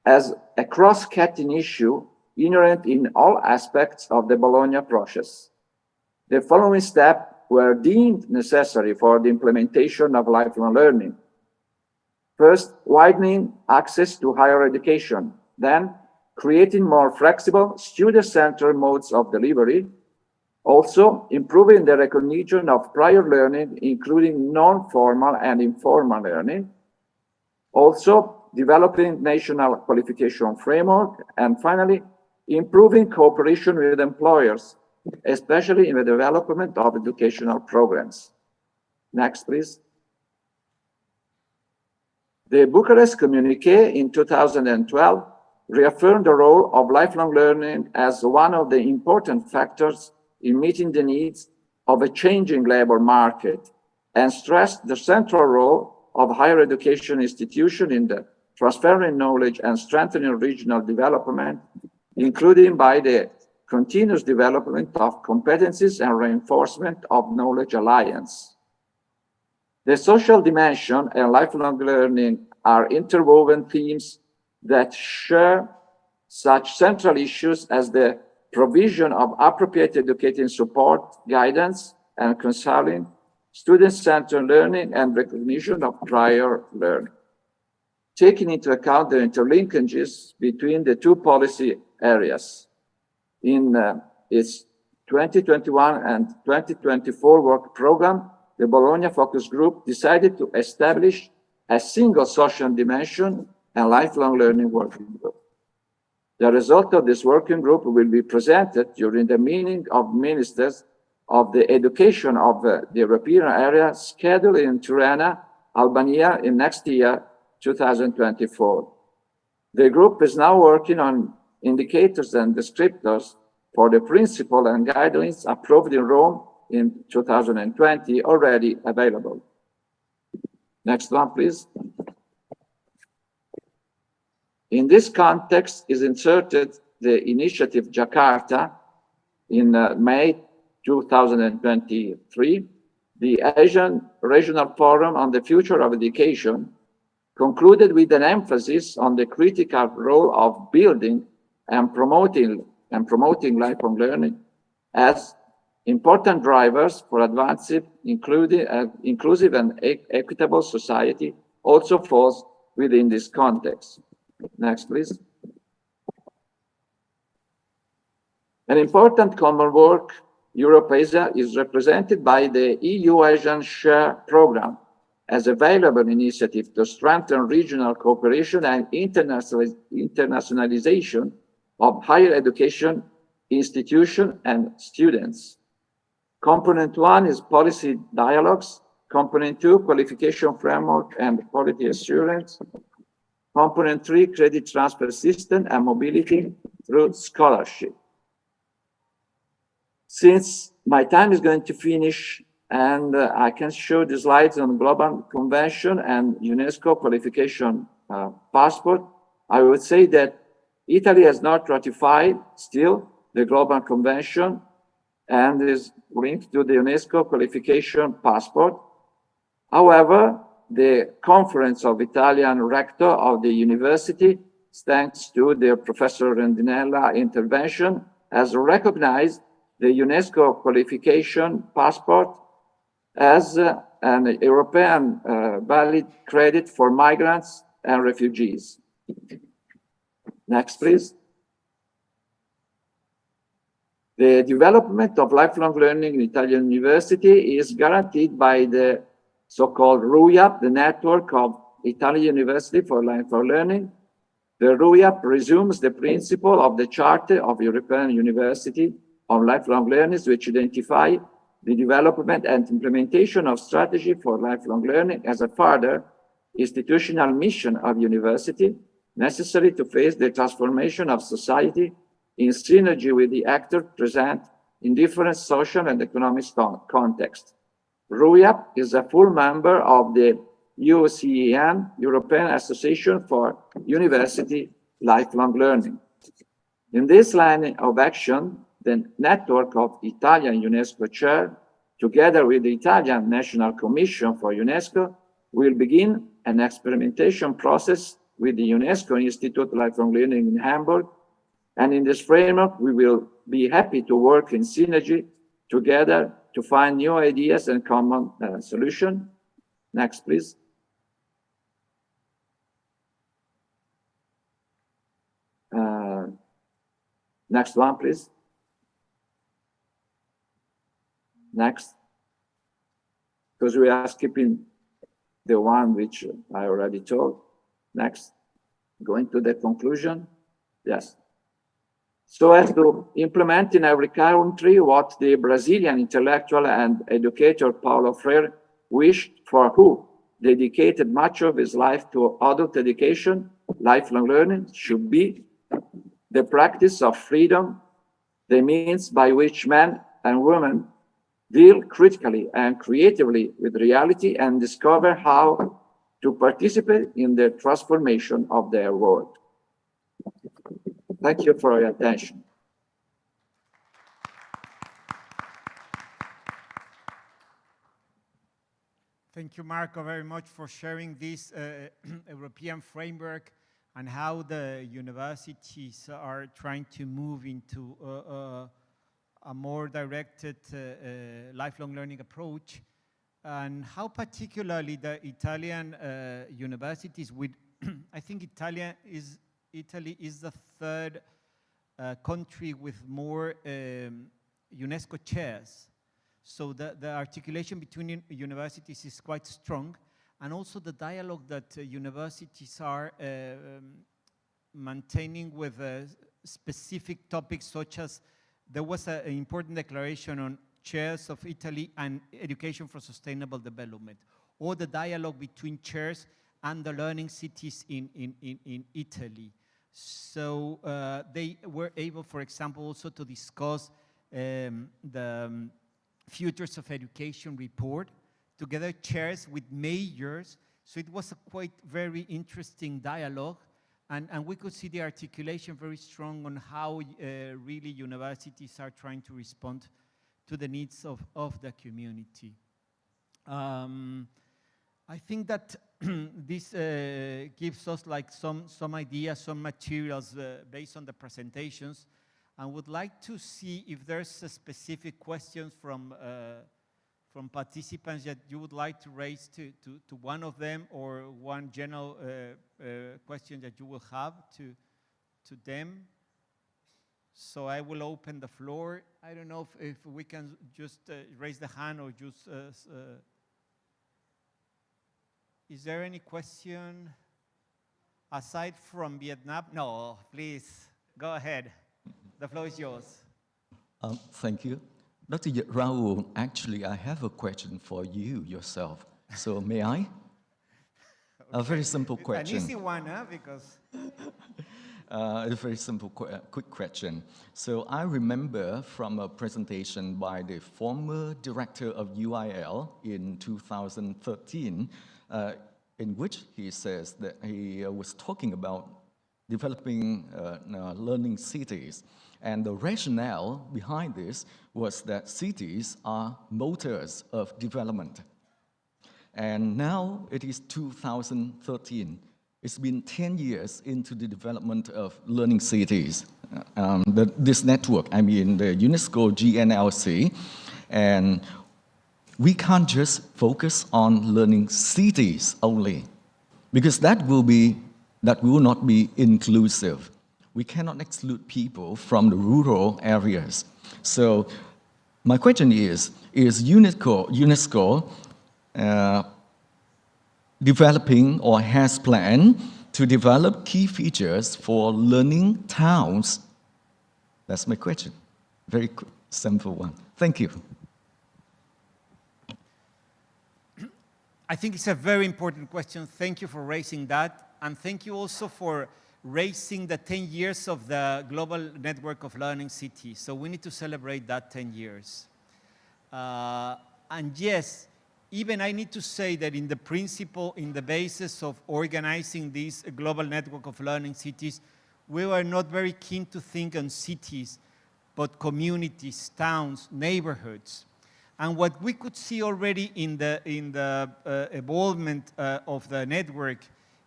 as a cross-cutting issue inherent in all aspects of the Bologna process. The following steps were deemed necessary for the implementation of lifelong learning. First, widening access to higher education. Then, creating more flexible, student-centered modes of delivery. Also, improving the recognition of prior learning, including non-formal and informal learning. Also, developing national qualification framework. And finally, improving cooperation with employers, especially in the development of educational programs. Next, please. The Bucharest Communiqué in 2012 reaffirmed the role of lifelong learning as one of the important factors in meeting the needs of a changing labor market and stressed the central role of higher education institutions in the transferring knowledge and strengthening regional development, including by the continuous development of competencies and reinforcement of knowledge alliance. The social dimension and lifelong learning are interwoven themes that share such central issues as the provision of appropriate educating support, guidance, and counseling, student-centered learning, and recognition of prior learning. Taking into account the interlinkages between the two policy areas, in its 2021 and 2024 work program, the Bologna Focus Group decided to establish a single social dimension and lifelong learning working group. The result of this working group will be presented during the meeting of ministers of the education of the European area scheduled in Tirana, Albania in next year, 2024. The group is now working on indicators and descriptors for the principle and guidelines approved in Rome in 2020 already available. Next one, please. In this context is inserted the initiative Jakarta in May 2023, the Asian Regional Forum on the Future of Education concluded with an emphasis on the critical role of building and promoting lifelong learning as important drivers for advancing, inclusive and equitable society also falls within this context. Next, please. An important common work, Europe-Asia, is represented by the EU-Asian Share program as a valuable initiative to strengthen regional cooperation and internationalization of higher education institutions and students. Component 1 is policy dialogues. Component 2, qualification framework and quality assurance. Component 3, credit transfer system and mobility through scholarship. Since my time is going to finish and I can show the slides on Global Convention and UNESCO qualification passport, I would say that Italy has not ratified still the Global Convention and is linked to the UNESCO qualification passport. However, the Conference of Italian Rector of the University, thanks to the Professor Rondinella intervention, has recognized the UNESCO qualification passport as an European valid credit for migrants and refugees. Next, please. The development of lifelong learning in Italian university is guaranteed by the so-called RUIAP, the Network of Italian University for Lifelong Learning. The RUIAP resumes the principle of the Charter of European University on Lifelong Learning, which identify the development and implementation of strategy for lifelong learning as a further institutional mission of university necessary to face the transformation of society in synergy with the actors present in different social and economic contexts. RUIAP is a full member of the EUCEN, European Association for University Lifelong Learning. In this line of action, the network of Italian UNESCO chair, together with the Italian National Commission for UNESCO, will begin an experimentation process with the UNESCO Institute Lifelong Learning in Hamburg. And in this framework, we will be happy to work in synergy together to find new ideas and common solutions. Next, please. Next one, please. Next. Because we are skipping the one which I already told. Next. Going to the conclusion. Yes. So as to implement in every country what the Brazilian intellectual and educator Paulo Freire wished for who, dedicated much of his life to adult education, lifelong learning should be the practice of freedom, the means by which men and women deal critically and creatively with reality and discover how to participate in the transformation of their world. Thank you for your attention. Thank you, Marco, very much for sharing this European framework and how the universities are trying to move into a more directed lifelong learning approach, and how particularly the Italian universities with, I think Italy is the third country with more UNESCO chairs. So the articulation between universities is quite strong, and also the dialogue that universities are maintaining with specific topics, such as there was an important declaration on chairs of Italy and education for sustainable development, or the dialogue between chairs and the learning cities in Italy. So they were able, for example, also to discuss the Futures of Education report, together chairs with majors. So it was a quite very interesting dialogue, and we could see the articulation very strong on how really universities are trying to respond to the needs of the community. I think that this gives us like some ideas, some materials based on the presentations. I would like to see if there's a specific questions from participants that you would like to raise to one of them, or one general question that you will have to them. So I will open the floor. I don't know if we can just raise the hand or just, is there any question aside from Vietnam? No, please, go ahead. The floor is yours. Thank you. Dr. Raul, actually, I have a question for you yourself. So may I? Okay. A very simple question. An easy one, huh? Because... a very simple, quick question. So I remember from a presentation by the former director of UIL in 2013, in which he says that he was talking about developing learning cities. And the rationale behind this was that cities are motors of development. And now it is 2013. It's been 10 years into the development of learning cities. This network, I mean the UNESCO GNLC, and we can't just focus on learning cities only, because that will not be inclusive. We cannot exclude people from the rural areas. So my question is UNESCO developing or has planned to develop key features for learning towns? That's my question. Very simple one. Thank you. I think it's a very important question. Thank you for raising that. And thank you also for raising the 10 years of the Global Network of Learning Cities. So we need to celebrate that 10 years. And yes, even I need to say that in the principle, in the basis of organizing this Global Network of Learning Cities, we were not very keen to think on cities, but communities, towns, neighborhoods. And what we could see already in the evolvement of the network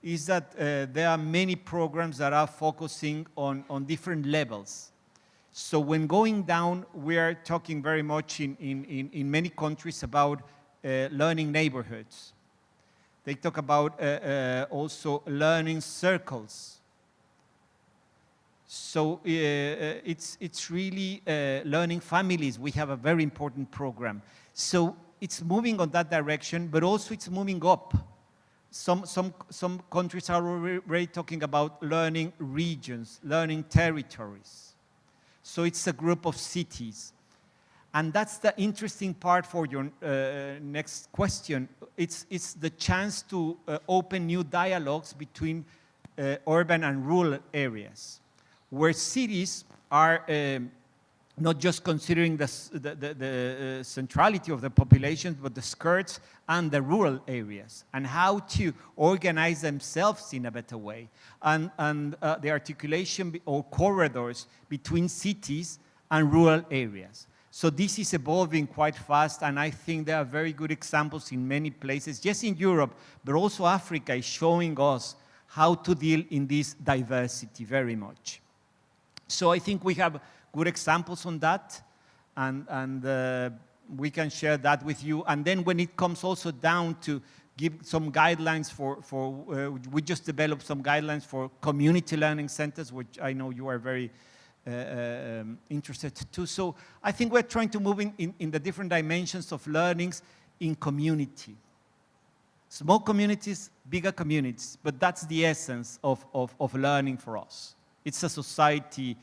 is that there are many programs that are focusing on different levels. So when going down, we are talking very much in many countries about learning neighborhoods. They talk about also learning circles. So it's really learning families. We have a very important program. So it's moving on that direction, but also it's moving up. Some countries are already talking about learning regions, learning territories. So it's a group of cities. And that's the interesting part for your next question. It's the chance to open new dialogues between urban and rural areas, where cities are not just considering the centrality of the population, but the skirts and the rural areas, and how to organize themselves in a better way, and the articulation or corridors between cities and rural areas. So this is evolving quite fast, and I think there are very good examples in many places, just in Europe, but also Africa is showing us how to deal in this diversity very much. So I think we have good examples on that, and we can share that with you. And then when it comes also down to give some guidelines we just developed some guidelines for community learning centers, which I know you are very interested too. So I think we're trying to move in the different dimensions of learnings in community. Small communities, bigger communities, but that's the essence of learning for us. It's a society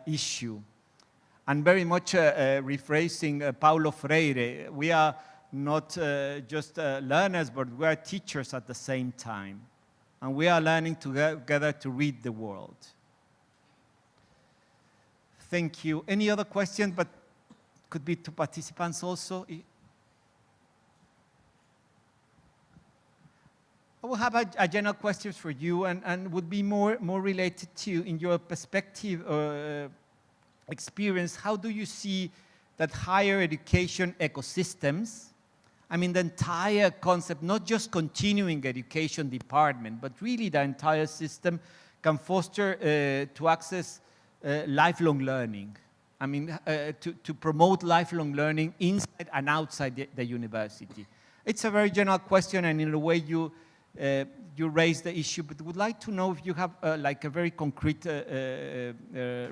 issue. And very much rephrasing Paulo Freire, we are not just learners, but we are teachers at the same time. And we are learning together to read the world. Thank you. Any other questions, but could be to participants also? I will have a general question for you, and would be more related to, in your perspective experience, how do you see that higher education ecosystems, I mean the entire concept, not just continuing education department, but really the entire system can foster to access lifelong learning. I mean, to promote lifelong learning inside and outside the university. It's a very general question, and in a way you raised the issue, but would like to know if you have like a very concrete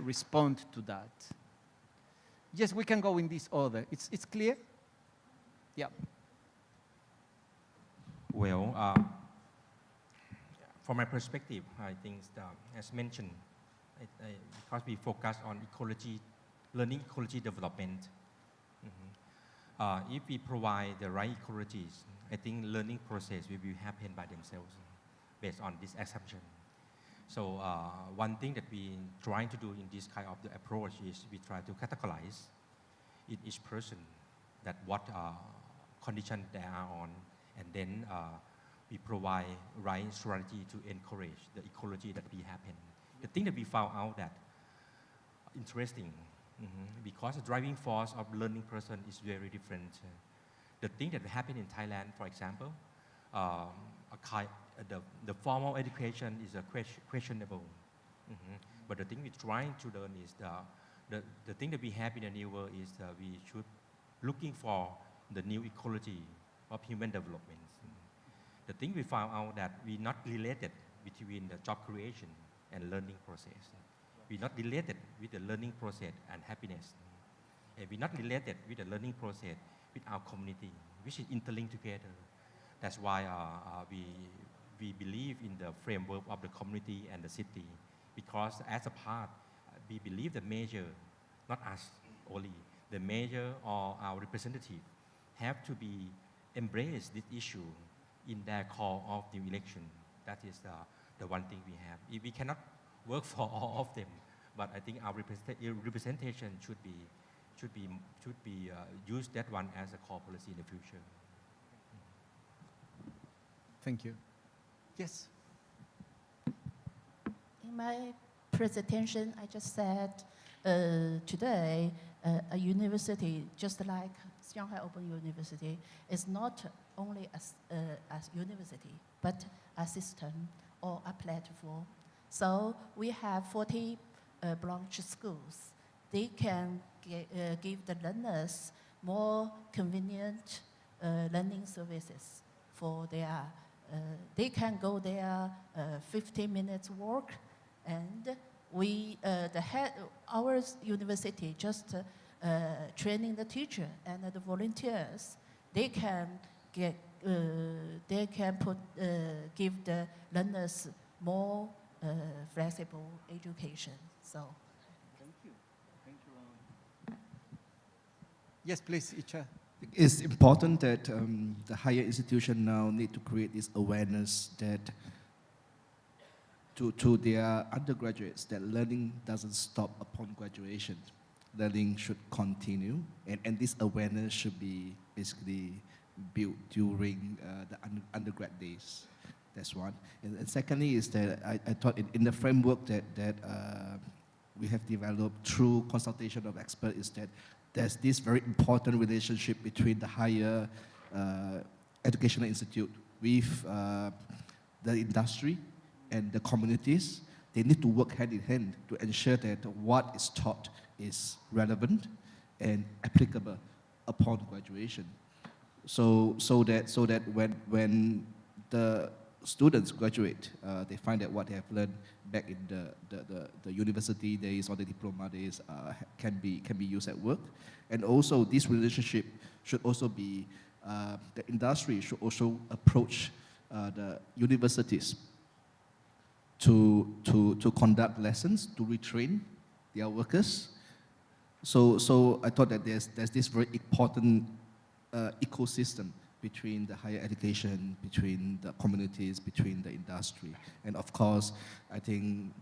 response to that. Yes, we can go in this order. It's clear? Yeah. Well, from my perspective, I think as mentioned, because we focus on ecology, learning ecology development. If we provide the right ecologies, I think learning process will happen by themselves based on this assumption. So one thing that we trying to do in this kind of the approach is we try to categorize in each person that what condition they are on, and then we provide right strategy to encourage the ecology that we happen. The thing that we found out that interesting, because the driving force of learning person is very different. The thing that happened in Thailand, for example, the formal education is questionable. But the thing we're trying to learn is the thing that we have in the new world is we should looking for the new ecology of human development. The thing we found out that we're not related between the job creation and learning process. We're not related with the learning process and happiness. And we're not related with the learning process with our community, which is interlinked together. That's why we believe in the framework of the community and the city, because as a part, we believe the major, not us only, the major or our representative have to be embrace this issue in their call of the election. That is the one thing we have. We cannot work for all of them, but I think our representation should be use that one as a core policy in the future. Thank you. Yes. In my presentation, I just said today a university, just like Shanghai Open University, is not only a university, but a system or a platform. So we have 40 branch schools. They can give the learners more convenient learning services for their, they can go there 15 minutes walk, and our university just training the teacher and the volunteers. They can give the learners more flexible education. So. Thank you. Thank you. Yes, please, Icha. It's important that the higher institution now need to create this awareness that to their undergraduates that learning doesn't stop upon graduation. Learning should continue, and this awareness should be basically built during the undergrad days. That's one. And secondly is that I thought in the framework that we have developed through consultation of experts is that there's this very important relationship between the higher educational institute with the industry and the communities. They need to work hand in hand to ensure that what is taught is relevant and applicable upon graduation. So that when the students graduate, they find that what they have learned back in the university days or the diploma days can be used at work. And also this relationship should also be, the industry should also approach the universities to conduct lessons, to retrain their workers. So I thought that there's this very important ecosystem between the higher education, between the communities, between the industry. And of course, I think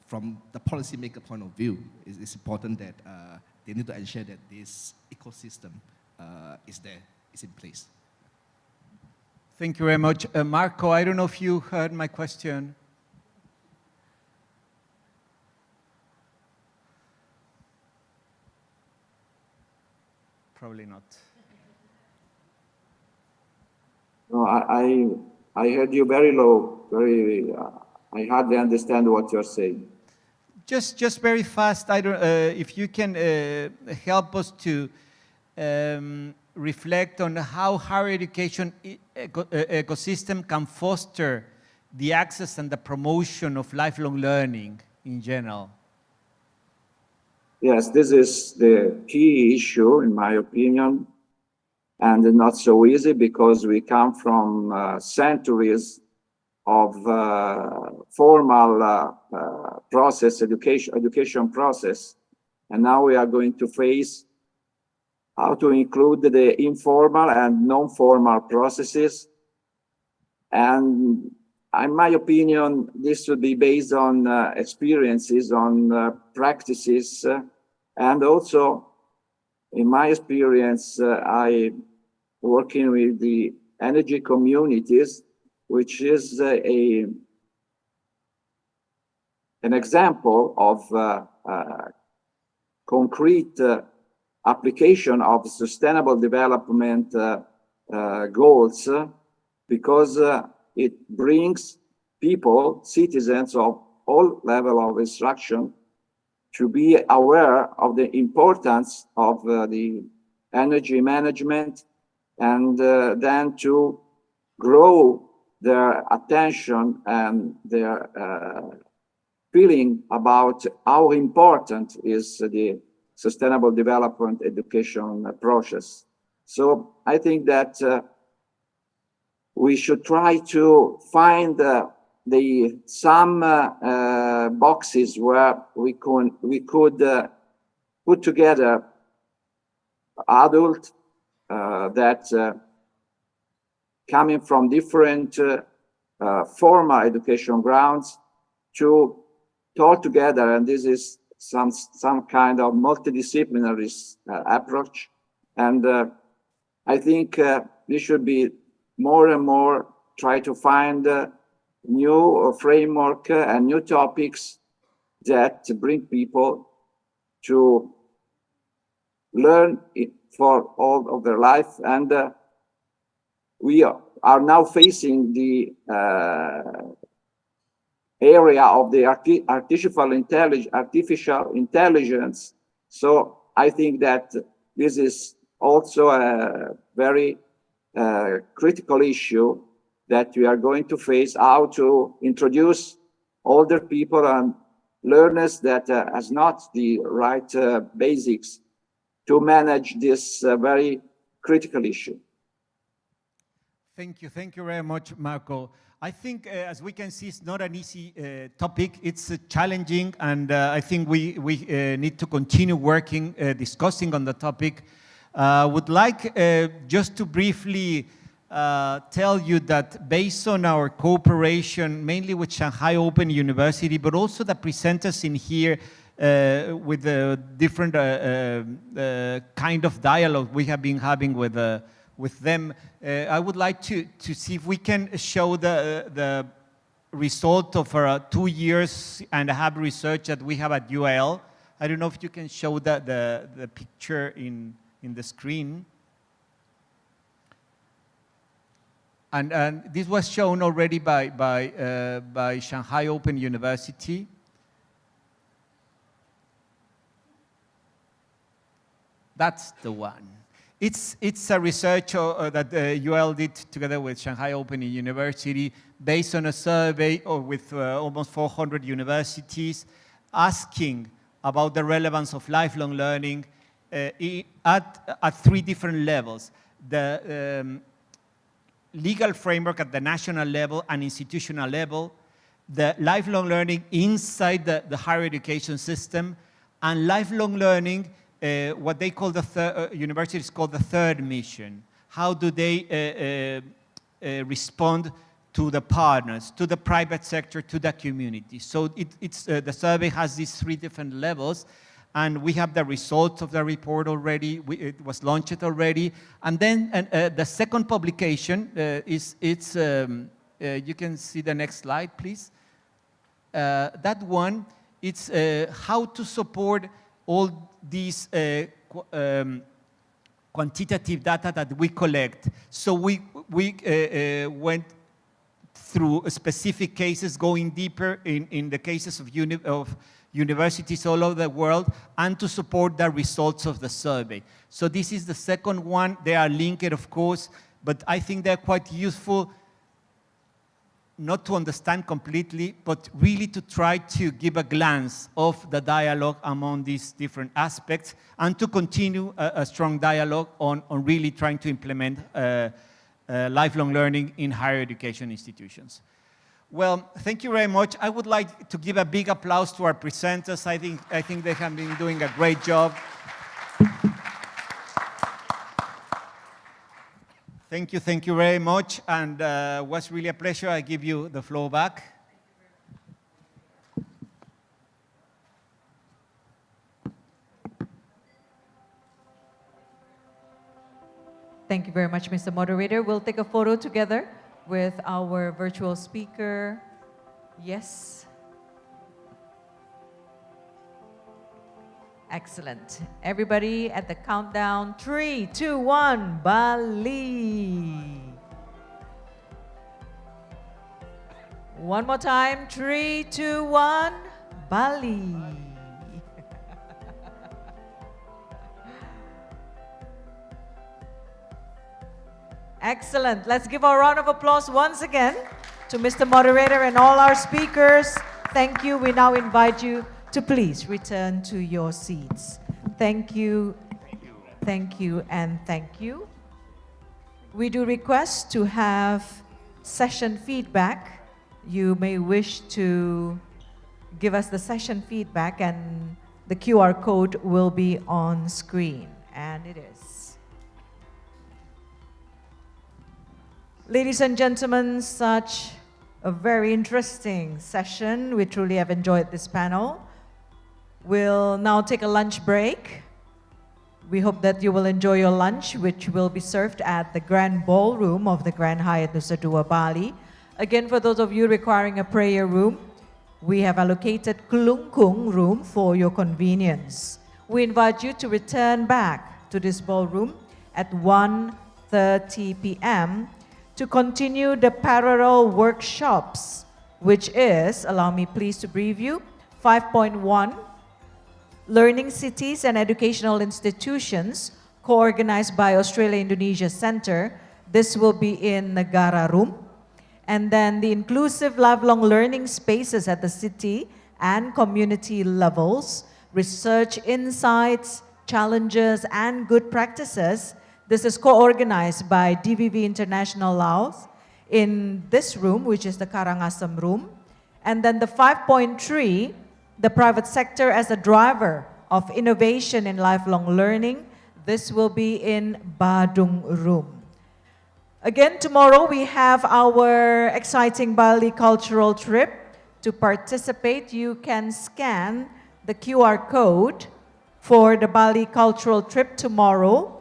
from the policymaker point of view, it's important that they need to ensure that this ecosystem is there, is in place. Thank you very much. Marco, I don't know if you heard my question. Probably not. No, I heard you very low, I hardly understand what you're saying. Just very fast, I don't, if you can help us to reflect on how higher education ecosystem can foster the access and the promotion of lifelong learning in general. Yes, this is the key issue, in my opinion, and not so easy because we come from centuries of formal process, education process, and now we are going to face how to include the informal and non-formal processes. And in my opinion, this should be based on experiences, on practices, and also, in my experience, I working with the energy communities, which is an example of concrete application of sustainable development goals, because it brings people, citizens of all levels of instruction, to be aware of the importance of the energy management, and then to grow their attention and their feeling about how important is the sustainable development education process. So I think that we should try to find some boxes where we could put together adults that coming from different formal education grounds to talk together, and this is some kind of multidisciplinary approach. And I think we should be more and more try to find new framework and new topics that bring people to learn it for all of their life. And we are now facing the area of the artificial intelligence. So I think that this is also a very critical issue that we are going to face, how to introduce older people and learners that has not the right basics to manage this very critical issue. Thank you very much, Marco. I think, as we can see, it's not an easy topic. It's challenging, and I think we need to continue working, discussing on the topic. Would like just to briefly tell you that based on our cooperation, mainly with Shanghai Open University, but also the presenters in here with the different kind of dialogue we have been having with them, I would like to see if we can show the result of our 2 years and a half research that we have at UIL. I don't know if you can show the picture in the screen. And this was shown already by Shanghai Open University. That's the one. It's a research that UL did together with Shanghai Open University based on a survey with almost 400 universities asking about the relevance of lifelong learning at 3 different levels. The legal framework at the national level and institutional level, the lifelong learning inside the higher education system, and lifelong learning, what they call universities call the third mission. How do they respond to the partners, to the private sector, to the community? So the survey has these 3 different levels, and we have the results of the report already. It was launched already. And then the second publication you can see the next slide, please. That one, it's how to support all these quantitative data that we collect. So we went through specific cases, going deeper in the cases of universities all over the world, and to support the results of the survey. So this is the second one. They are linked, of course, but I think they're quite useful, not to understand completely, but really to try to give a glance of the dialogue among these different aspects, and to continue a strong dialogue on really trying to implement lifelong learning in higher education institutions. Well, thank you very much. I would like to give a big applause to our presenters. I think they have been doing a great job. Thank you very much, and it was really a pleasure. I give you the floor back. Thank you very much, Mr. Moderator. We'll take a photo together with our virtual speaker. Yes. Excellent. Everybody at the countdown, 3, 2, 1, Bali. One more time, 3, 2, 1, Bali. Excellent. Let's give a round of applause once again to Mr. Moderator and all our speakers. Thank you. We now invite you to please return to your seats. Thank you. Thank you and thank you. We do request to have session feedback. You may wish to give us the session feedback, and the QR code will be on screen, and it is. Ladies and gentlemen, such a very interesting session. We truly have enjoyed this panel. We'll now take a lunch break. We hope that you will enjoy your lunch, which will be served at the Grand Ballroom of the Grand Hyatt Nusa Dua Bali. Again, for those of you requiring a prayer room, we have allocated Kelungkung room for your convenience. We invite you to return back to this ballroom at 1:30 p.m. to continue the parallel workshops, which is, allow me please to brief you, 5.1, Learning Cities and Educational Institutions, co-organized by Australia-Indonesia Center. This will be in Negara Room. And then the inclusive lifelong learning spaces at the city and community levels, research insights, challenges, and good practices. This is co-organized by DVV International Laos in this room, which is the Karangasem room. And then the 5.3, the private sector as a driver of innovation in lifelong learning. This will be in Badung Room. Again, tomorrow we have our exciting Bali cultural trip. To participate, you can scan the QR code for the Bali cultural trip tomorrow.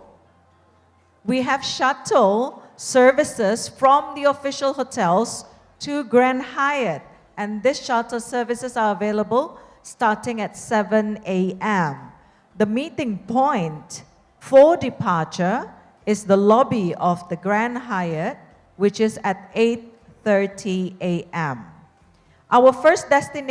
We have shuttle services from the official hotels to Grand Hyatt, and these shuttle services are available starting at 7 a.m. The meeting point for departure is the lobby of the Grand Hyatt, which is at 8:30 a.m. Our first destination